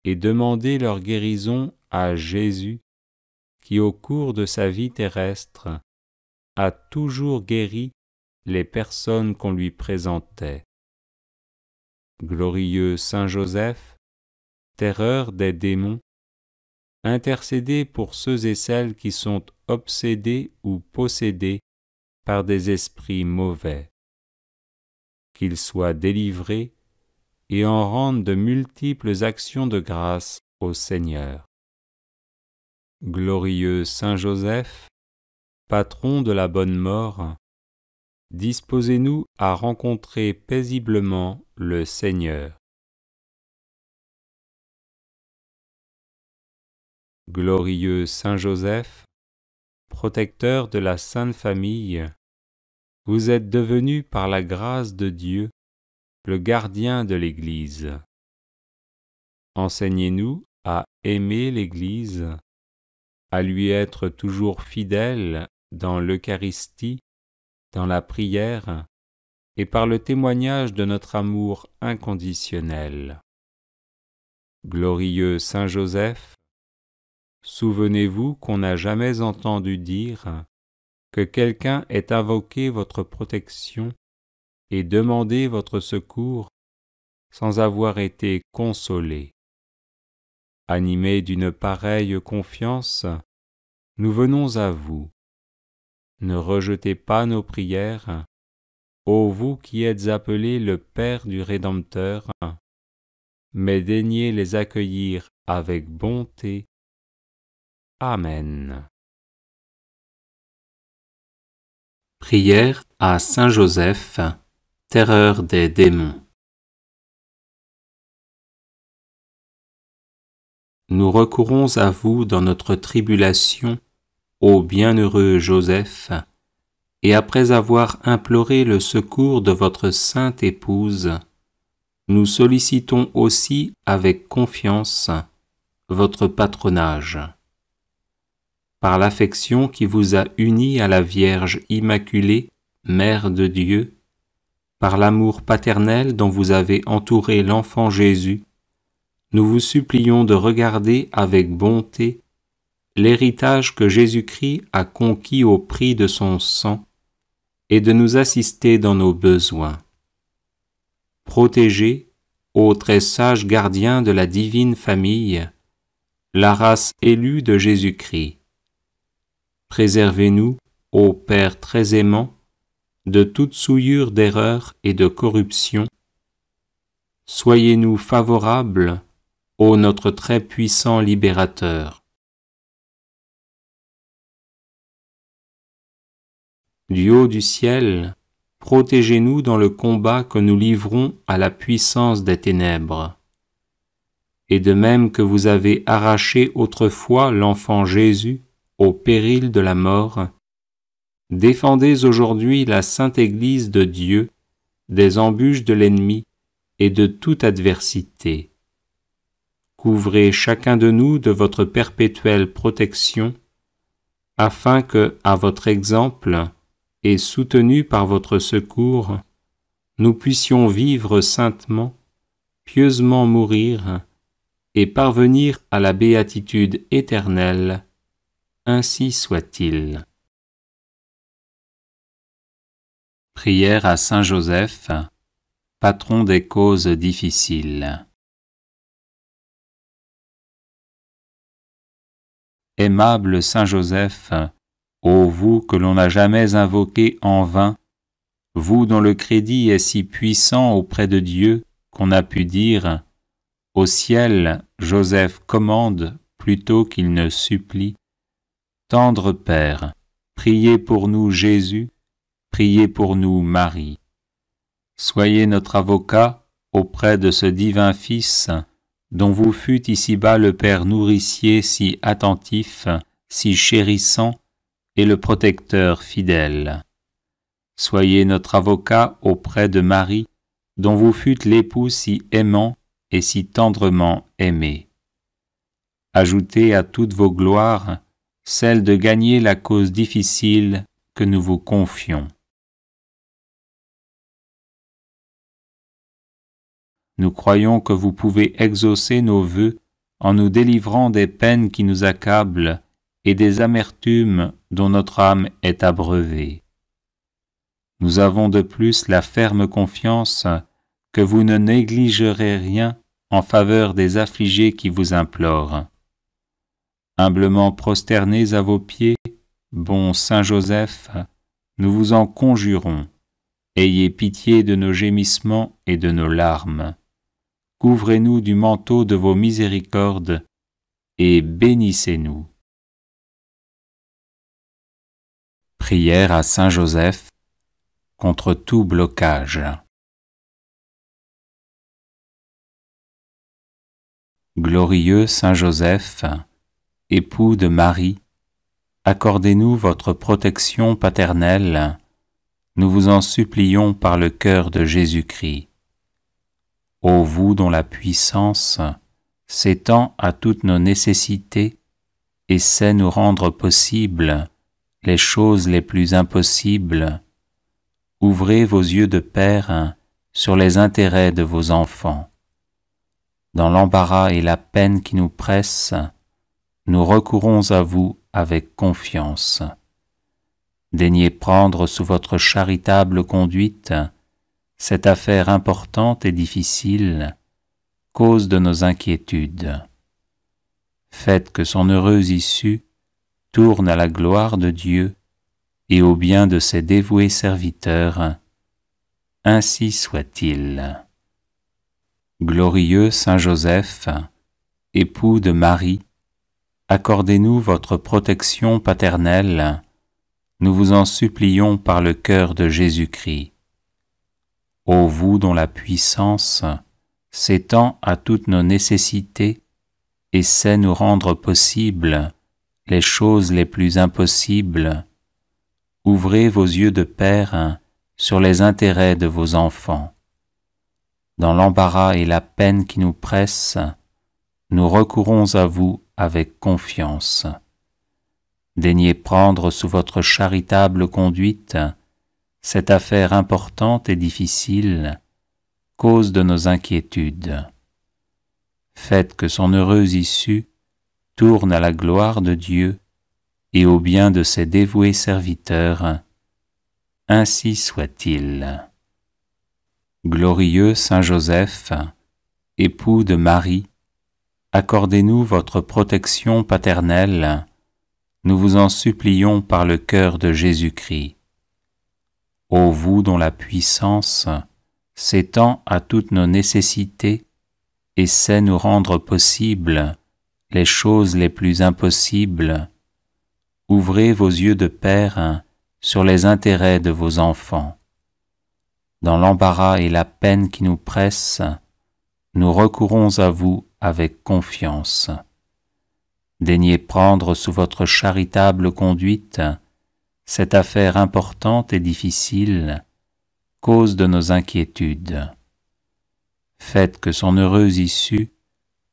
et demandez leur guérison à Jésus, qui au cours de sa vie terrestre a toujours guéri les personnes qu'on lui présentait. Glorieux Saint Joseph, terreur des démons, intercédez pour ceux et celles qui sont obsédés ou possédés par des esprits mauvais. Qu'ils soient délivrés et en rendent de multiples actions de grâce au Seigneur. Glorieux Saint Joseph, patron de la bonne mort, disposez-nous à rencontrer paisiblement le Seigneur. Glorieux Saint Joseph, protecteur de la Sainte Famille, vous êtes devenu par la grâce de Dieu le gardien de l'Église. Enseignez-nous à aimer l'Église, à lui être toujours fidèle dans l'Eucharistie, dans la prière et par le témoignage de notre amour inconditionnel. Glorieux Saint Joseph, souvenez-vous qu'on n'a jamais entendu dire que quelqu'un ait invoqué votre protection et demandé votre secours sans avoir été consolé. Animés d'une pareille confiance, nous venons à vous. Ne rejetez pas nos prières, ô vous qui êtes appelé le Père du Rédempteur, mais daignez les accueillir avec bonté. Amen. Prière à Saint Joseph, terreur des démons. Nous recourons à vous dans notre tribulation, ô bienheureux Joseph, et après avoir imploré le secours de votre sainte épouse, nous sollicitons aussi avec confiance votre patronage. Par l'affection qui vous a unis à la Vierge Immaculée, Mère de Dieu, par l'amour paternel dont vous avez entouré l'enfant Jésus, nous vous supplions de regarder avec bonté l'héritage que Jésus-Christ a conquis au prix de son sang et de nous assister dans nos besoins. Protégez, ô très sage gardien de la divine famille, la race élue de Jésus-Christ. Préservez-nous, ô Père très aimant, de toute souillure d'erreur et de corruption. Soyez-nous favorables, ô notre très puissant libérateur. Du haut du ciel, protégez-nous dans le combat que nous livrons à la puissance des ténèbres. Et de même que vous avez arraché autrefois l'enfant Jésus au péril de la mort, défendez aujourd'hui la sainte Église de Dieu des embûches de l'ennemi et de toute adversité. Couvrez chacun de nous de votre perpétuelle protection, afin que, à votre exemple, et soutenus par votre secours, nous puissions vivre saintement, pieusement mourir, et parvenir à la béatitude éternelle. Ainsi soit-il. Prière à Saint Joseph, patron des causes difficiles. Aimable Saint Joseph, ô vous que l'on n'a jamais invoqué en vain, vous dont le crédit est si puissant auprès de Dieu qu'on a pu dire « Au ciel, Joseph commande plutôt qu'il ne supplie ». Tendre Père, priez pour nous Jésus, priez pour nous Marie. Soyez notre avocat auprès de ce divin Fils, dont vous fûtes ici-bas le Père nourricier si attentif, si chérissant, et le protecteur fidèle. Soyez notre avocat auprès de Marie, dont vous fûtes l'époux si aimant et si tendrement aimé. Ajoutez à toutes vos gloires celle de gagner la cause difficile que nous vous confions. Nous croyons que vous pouvez exaucer nos vœux en nous délivrant des peines qui nous accablent et des amertumes dont notre âme est abreuvée. Nous avons de plus la ferme confiance que vous ne négligerez rien en faveur des affligés qui vous implorent. Humblement prosternés à vos pieds, bon Saint Joseph, nous vous en conjurons, ayez pitié de nos gémissements et de nos larmes. Couvrez-nous du manteau de vos miséricordes et bénissez-nous. Prière à Saint Joseph contre tout blocage. Glorieux Saint Joseph, époux de Marie, accordez-nous votre protection paternelle, nous vous en supplions par le cœur de Jésus-Christ. Ô vous dont la puissance s'étend à toutes nos nécessités et sait nous rendre possibles les choses les plus impossibles, ouvrez vos yeux de Père sur les intérêts de vos enfants. Dans l'embarras et la peine qui nous pressent, nous recourons à vous avec confiance. Daignez prendre sous votre charitable conduite cette affaire importante et difficile, cause de nos inquiétudes. Faites que son heureuse issue tourne à la gloire de Dieu et au bien de ses dévoués serviteurs. Ainsi soit-il. Glorieux Saint Joseph, époux de Marie, accordez-nous votre protection paternelle, nous vous en supplions par le cœur de Jésus-Christ. Ô vous dont la puissance s'étend à toutes nos nécessités et sait nous rendre possibles les choses les plus impossibles, ouvrez vos yeux de Père sur les intérêts de vos enfants. Dans l'embarras et la peine qui nous pressent, nous recourons à vous avec confiance. Daignez prendre sous votre charitable conduite cette affaire importante et difficile, cause de nos inquiétudes. Faites que son heureuse issue tourne à la gloire de Dieu et au bien de ses dévoués serviteurs. Ainsi soit-il. Glorieux Saint Joseph, époux de Marie, accordez-nous votre protection paternelle, nous vous en supplions par le cœur de Jésus-Christ. Ô vous dont la puissance s'étend à toutes nos nécessités et sait nous rendre possibles les choses les plus impossibles, ouvrez vos yeux de Père sur les intérêts de vos enfants. Dans l'embarras et la peine qui nous pressent, nous recourons à vous avec confiance. Daignez prendre sous votre charitable conduite cette affaire importante et difficile, cause de nos inquiétudes. Faites que son heureuse issue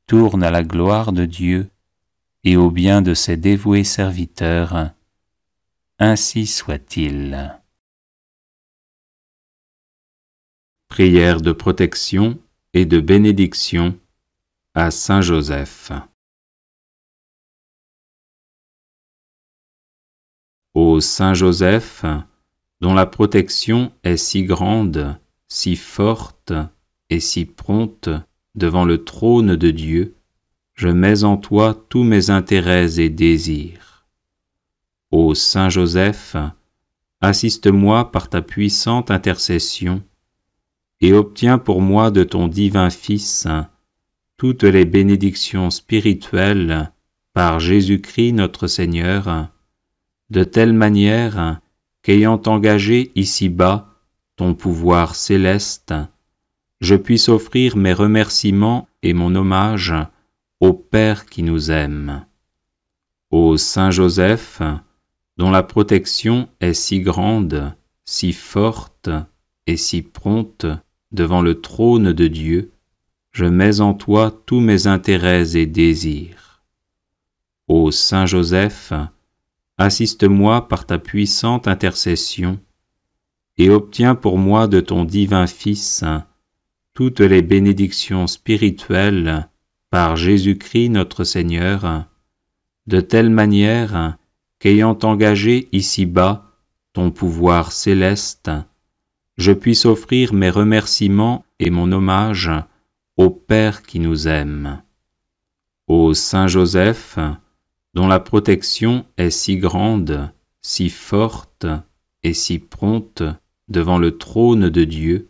tourne à la gloire de Dieu et au bien de ses dévoués serviteurs. Ainsi soit-il. Prière de protection et de bénédiction à Saint Joseph. Ô Saint Joseph, dont la protection est si grande, si forte et si prompte devant le trône de Dieu, je mets en toi tous mes intérêts et désirs. Ô Saint Joseph, assiste-moi par ta puissante intercession et obtiens pour moi de ton divin Fils toutes les bénédictions spirituelles par Jésus-Christ notre Seigneur, de telle manière qu'ayant engagé ici-bas ton pouvoir céleste, je puisse offrir mes remerciements et mon hommage au Père qui nous aime. Ô Saint Joseph, dont la protection est si grande, si forte et si prompte devant le trône de Dieu, je mets en toi tous mes intérêts et désirs. Ô Saint Joseph, assiste-moi par ta puissante intercession et obtiens pour moi de ton divin Fils toutes les bénédictions spirituelles par Jésus-Christ notre Seigneur, de telle manière qu'ayant engagé ici-bas ton pouvoir céleste, je puisse offrir mes remerciements et mon hommage au Père qui nous aime. Ô Saint Joseph, dont la protection est si grande, si forte et si prompte devant le trône de Dieu,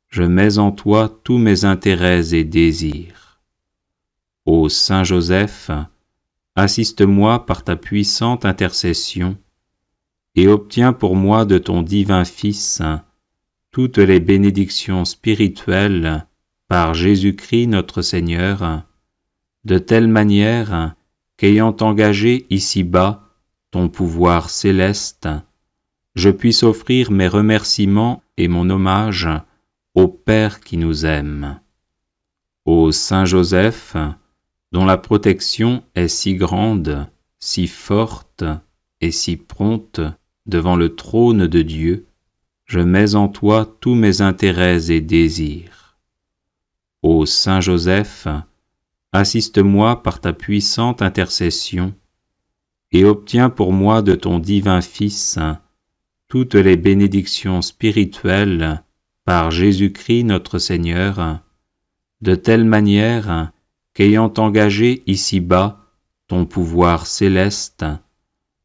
je mets en toi tous mes intérêts et désirs. Ô Saint Joseph, assiste-moi par ta puissante intercession et obtiens pour moi de ton divin Fils toutes les bénédictions spirituelles par Jésus-Christ notre Seigneur, de telle manière qu'ayant engagé ici-bas ton pouvoir céleste, je puisse offrir mes remerciements et mon hommage au Père qui nous aime. Ô Saint Joseph, dont la protection est si grande, si forte et si prompte devant le trône de Dieu, je mets en toi tous mes intérêts et désirs. Ô Saint Joseph, assiste-moi par ta puissante intercession et obtiens pour moi de ton divin Fils toutes les bénédictions spirituelles par Jésus-Christ notre Seigneur, de telle manière qu'ayant engagé ici-bas ton pouvoir céleste,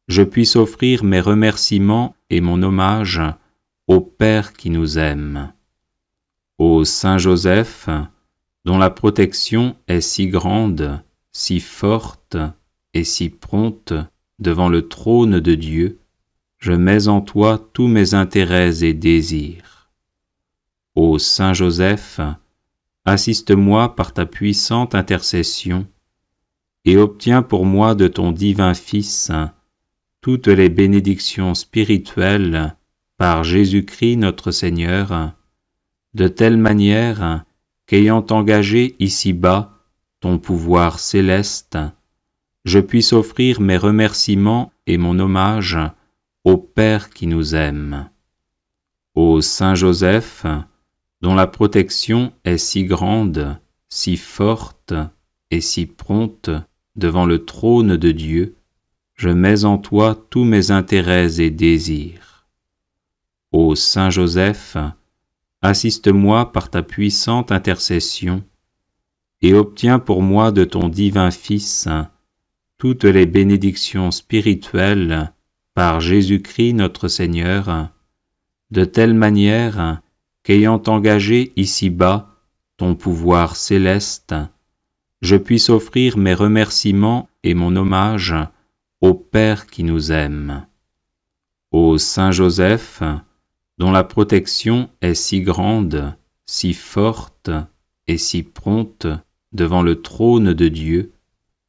je puisse offrir mes remerciements et mon hommage au Père qui nous aime. Ô Saint Joseph, dont la protection est si grande, si forte et si prompte devant le trône de Dieu, je mets en toi tous mes intérêts et désirs. Ô Saint Joseph, assiste-moi par ta puissante intercession et obtiens pour moi de ton divin Fils toutes les bénédictions spirituelles par Jésus-Christ notre Seigneur, de telle manière qu'ayant engagé ici-bas ton pouvoir céleste, je puisse offrir mes remerciements et mon hommage au Père qui nous aime. Ô Saint Joseph, dont la protection est si grande, si forte et si prompte devant le trône de Dieu, je mets en toi tous mes intérêts et désirs. Ô Saint Joseph, assiste-moi par ta puissante intercession et obtiens pour moi de ton divin Fils toutes les bénédictions spirituelles par Jésus-Christ notre Seigneur, de telle manière qu'ayant engagé ici-bas ton pouvoir céleste, je puisse offrir mes remerciements et mon hommage au Père qui nous aime. Ô Saint Joseph, dont la protection est si grande, si forte et si prompte devant le trône de Dieu,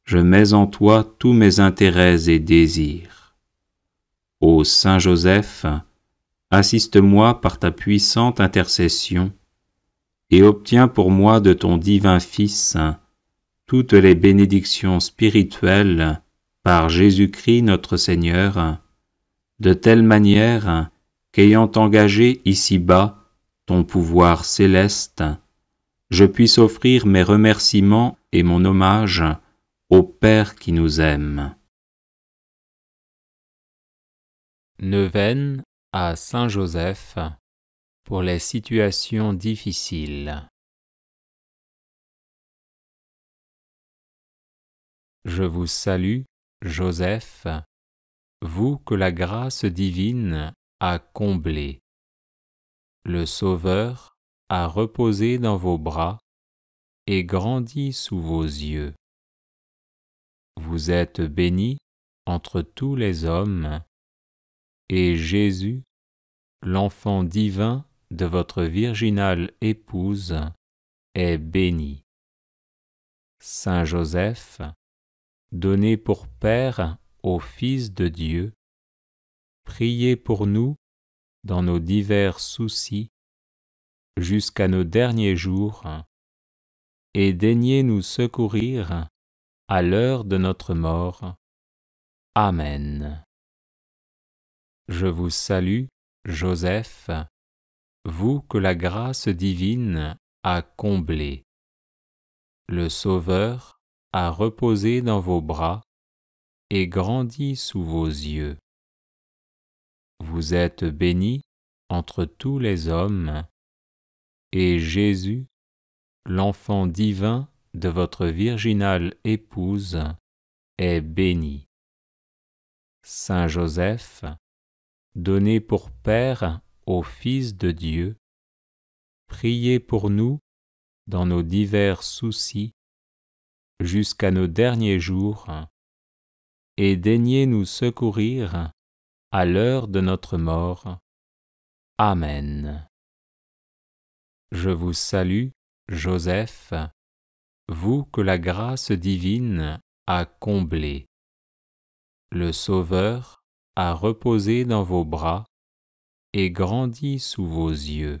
je mets en toi tous mes intérêts et désirs. Ô Saint Joseph, assiste-moi par ta puissante intercession et obtiens pour moi de ton divin Fils toutes les bénédictions spirituelles par Jésus-Christ notre Seigneur, de telle manière qu'ayant engagé ici-bas ton pouvoir céleste, je puisse offrir mes remerciements et mon hommage au Père qui nous aime. Neuvaine à Saint Joseph pour les situations difficiles. Je vous salue, Joseph, vous que la grâce divine a comblé. Le Sauveur a reposé dans vos bras et grandi sous vos yeux. Vous êtes béni entre tous les hommes, et Jésus, l'enfant divin de votre virginale épouse, est béni. Saint Joseph, donné pour Père au Fils de Dieu, priez pour nous dans nos divers soucis jusqu'à nos derniers jours, et daignez nous secourir à l'heure de notre mort. Amen. Je vous salue, Joseph, vous que la grâce divine a comblé. Le Sauveur a reposé dans vos bras et grandi sous vos yeux. Vous êtes béni entre tous les hommes, et Jésus, l'enfant divin de votre virginale épouse, est béni. Saint Joseph, donné pour Père au Fils de Dieu, priez pour nous dans nos divers soucis jusqu'à nos derniers jours, et daignez nous secourir à l'heure de notre mort. Amen. Je vous salue, Joseph, vous que la grâce divine a comblé. Le Sauveur a reposé dans vos bras et grandi sous vos yeux.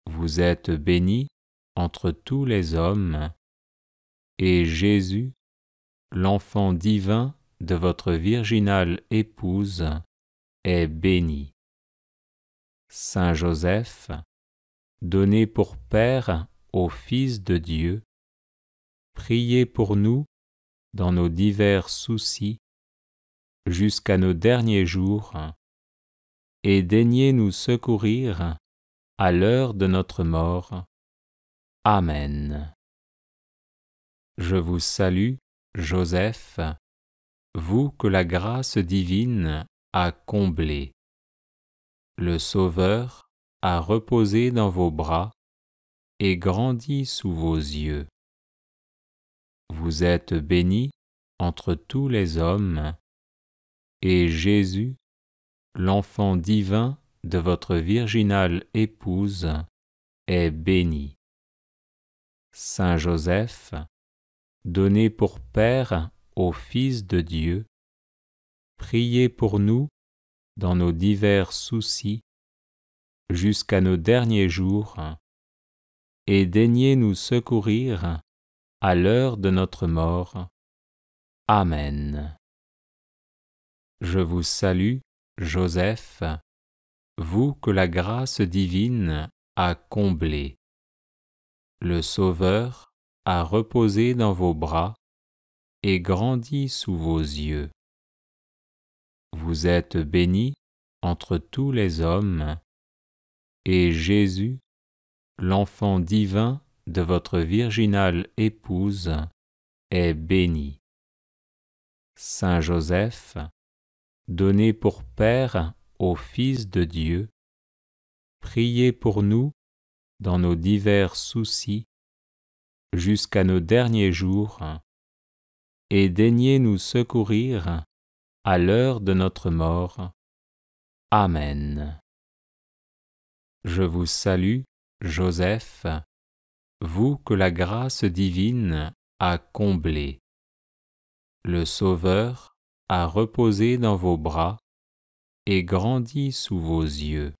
Vous êtes béni entre tous les hommes, et Jésus, l'enfant divin de votre virginale épouse, est béni. Saint Joseph, donné pour Père au Fils de Dieu, priez pour nous dans nos divers soucis jusqu'à nos derniers jours, et daignez nous secourir à l'heure de notre mort. Amen. Je vous salue, Joseph, vous que la grâce divine a comblé. Le Sauveur a reposé dans vos bras et grandi sous vos yeux. Vous êtes béni entre tous les hommes, et Jésus, l'enfant divin de votre virginale épouse, est béni. Saint Joseph, donné pour Père au Fils de Dieu, priez pour nous dans nos divers soucis jusqu'à nos derniers jours, et daignez nous secourir à l'heure de notre mort. Amen. Je vous salue, Joseph, vous que la grâce divine a comblé. Le Sauveur a reposé dans vos bras et grandi sous vos yeux. Vous êtes béni entre tous les hommes, et Jésus, l'enfant divin de votre virginale épouse est béni. Saint Joseph, donné pour Père au Fils de Dieu, priez pour nous dans nos divers soucis jusqu'à nos derniers jours, et daignez nous secourir à l'heure de notre mort. Amen. Je vous salue, Joseph, vous que la grâce divine a comblé. Le Sauveur a reposé dans vos bras et grandi sous vos yeux.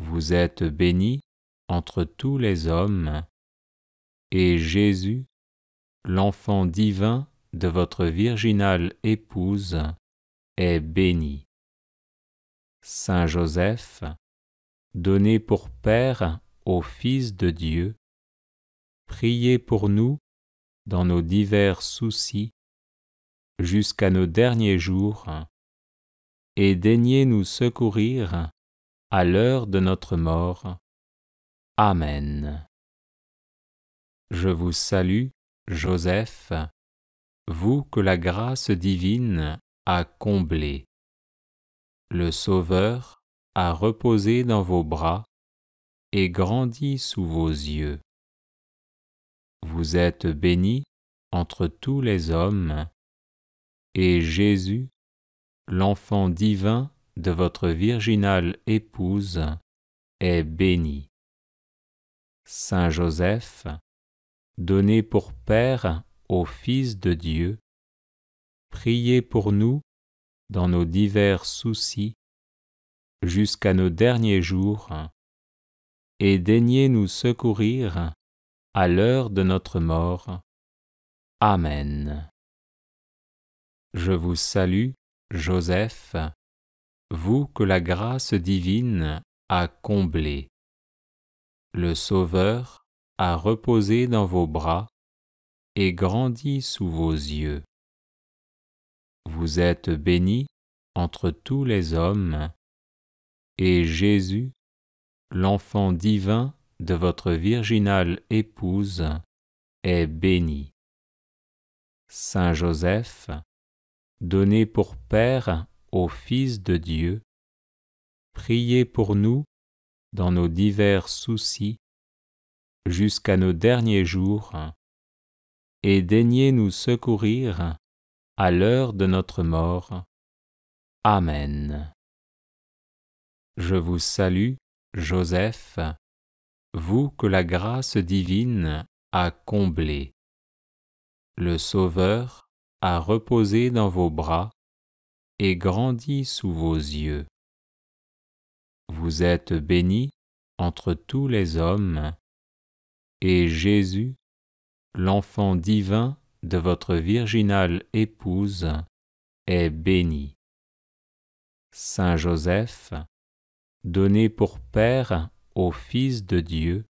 Vous êtes béni entre tous les hommes, et Jésus, l'enfant divin de votre virginale épouse, est béni. Saint Joseph, donné pour Père au Fils de Dieu, priez pour nous dans nos divers soucis jusqu'à nos derniers jours, et daignez nous secourir à l'heure de notre mort. Amen. Je vous salue, Joseph, vous que la grâce divine a comblé. Le Sauveur a reposé dans vos bras et grandi sous vos yeux. Vous êtes béni entre tous les hommes, et Jésus, l'enfant divin de votre virginale épouse, est béni. Saint Joseph, donné pour Père au Fils de Dieu, priez pour nous dans nos divers soucis jusqu'à nos derniers jours, et daignez nous secourir à l'heure de notre mort. Amen. Je vous salue, Joseph, vous que la grâce divine a comblé. Le Sauveur a reposé dans vos bras et grandi sous vos yeux. Vous êtes béni entre tous les hommes, et Jésus, l'enfant divin de votre virginale épouse, est béni. Saint Joseph, donné pour Père au Fils de Dieu, priez pour nous dans nos divers soucis jusqu'à nos derniers jours, et daignez nous secourir à l'heure de notre mort. Amen. Je vous salue, Joseph, vous que la grâce divine a comblé. Le Sauveur a reposé dans vos bras et grandi sous vos yeux. Vous êtes béni entre tous les hommes, et Jésus, l'enfant divin de votre virginale épouse, est béni. Saint Joseph, donné pour Père au Fils de Dieu,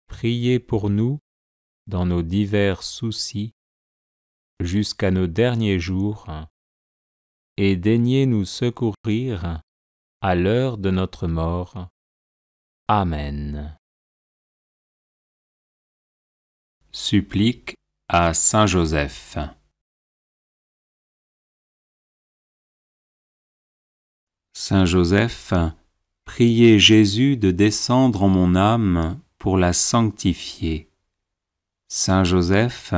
priez pour nous dans nos divers soucis jusqu'à nos derniers jours, et daignez nous secourir à l'heure de notre mort. Amen. Supplique à Saint Joseph. Saint Joseph, priez Jésus de descendre en mon âme pour la sanctifier. Saint Joseph,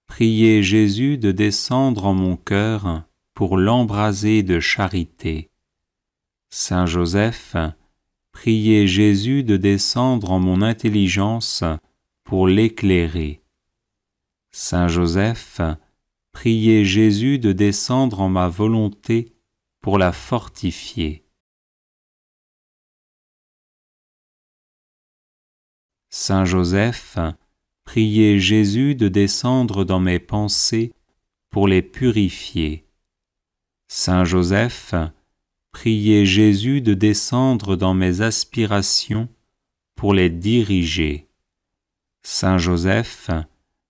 priez Jésus de descendre en mon cœur pour l'embraser de charité. Saint Joseph, priez Jésus de descendre en mon intelligence pour l'éclairer. Saint Joseph, priez Jésus de descendre en ma volonté pour la fortifier. Saint Joseph, priez Jésus de descendre dans mes pensées pour les purifier. Saint Joseph, priez Jésus de descendre dans mes aspirations pour les diriger. Saint Joseph,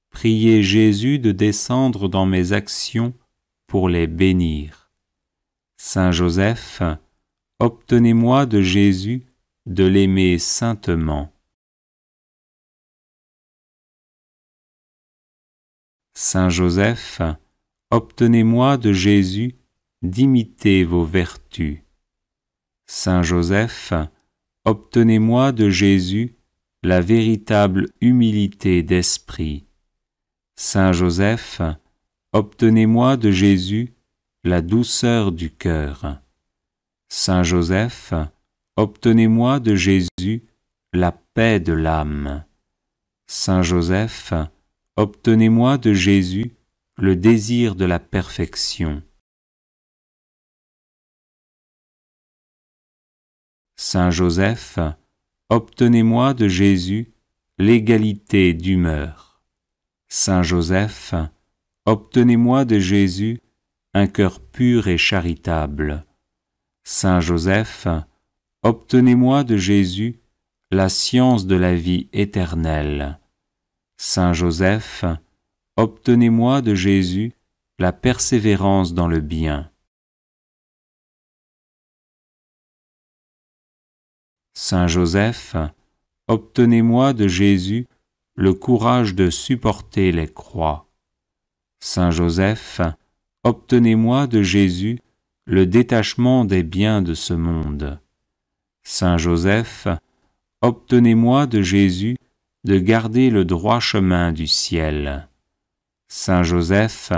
priez Jésus de descendre dans mes actions pour les bénir. Saint Joseph, obtenez-moi de Jésus de l'aimer saintement. Saint Joseph, obtenez-moi de Jésus d'imiter vos vertus. Saint Joseph, obtenez-moi de Jésus la véritable humilité d'esprit. Saint Joseph, obtenez-moi de Jésus la douceur du cœur. Saint Joseph, obtenez-moi de Jésus la paix de l'âme. Saint Joseph, obtenez-moi de Jésus le désir de la perfection. Saint Joseph, obtenez-moi de Jésus l'égalité d'humeur. Saint Joseph, obtenez-moi de Jésus un cœur pur et charitable. Saint Joseph, obtenez-moi de Jésus la science de la vie éternelle. Saint Joseph, obtenez-moi de Jésus la persévérance dans le bien. Saint Joseph, obtenez-moi de Jésus le courage de supporter les croix. Saint Joseph, obtenez-moi de Jésus le détachement des biens de ce monde. Saint Joseph, obtenez-moi de Jésus de garder le droit chemin du ciel. Saint Joseph,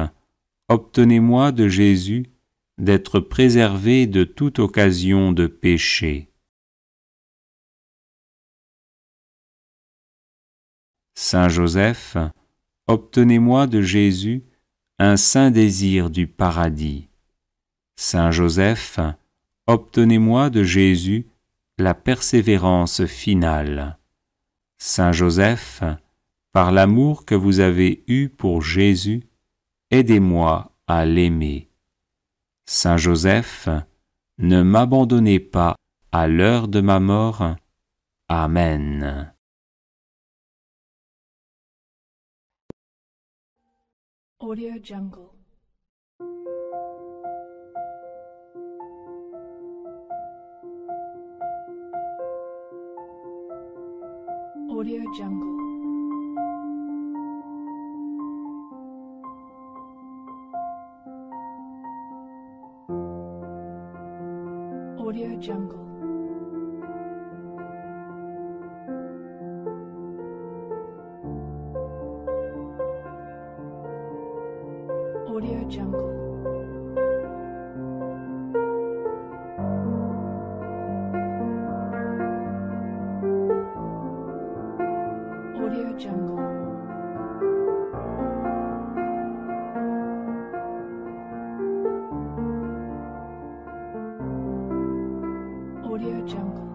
obtenez-moi de Jésus d'être préservé de toute occasion de péché. Saint Joseph, obtenez-moi de Jésus un saint désir du paradis. Saint Joseph, obtenez-moi de Jésus la persévérance finale. Saint Joseph, par l'amour que vous avez eu pour Jésus, aidez-moi à l'aimer. Saint Joseph, ne m'abandonnez pas à l'heure de ma mort. Amen. Audio Jungle. Audio Jungle. Audio Jungle. Audio Jungle. Audio Jungle. Audio Jungle. Audio Jungle.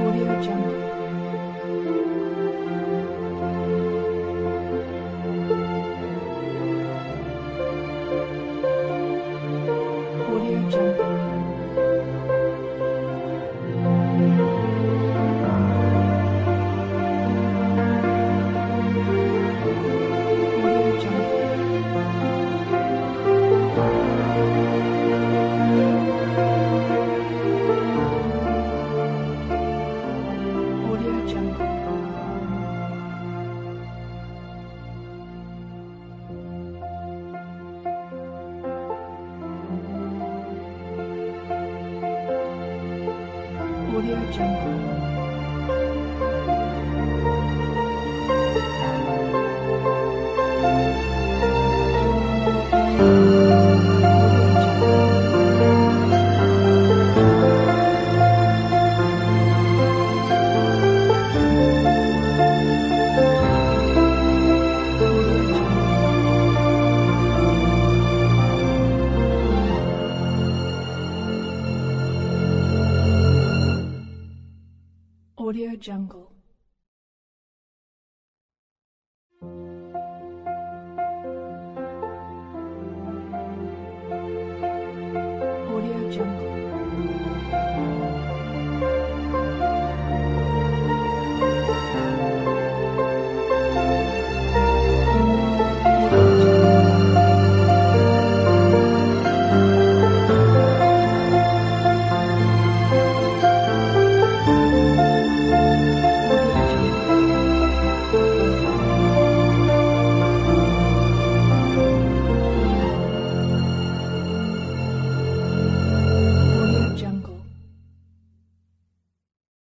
Audio Jungle. Audio Jungle. Audio Jungle. Audio Jungle. Audio Jungle. Audio Jungle.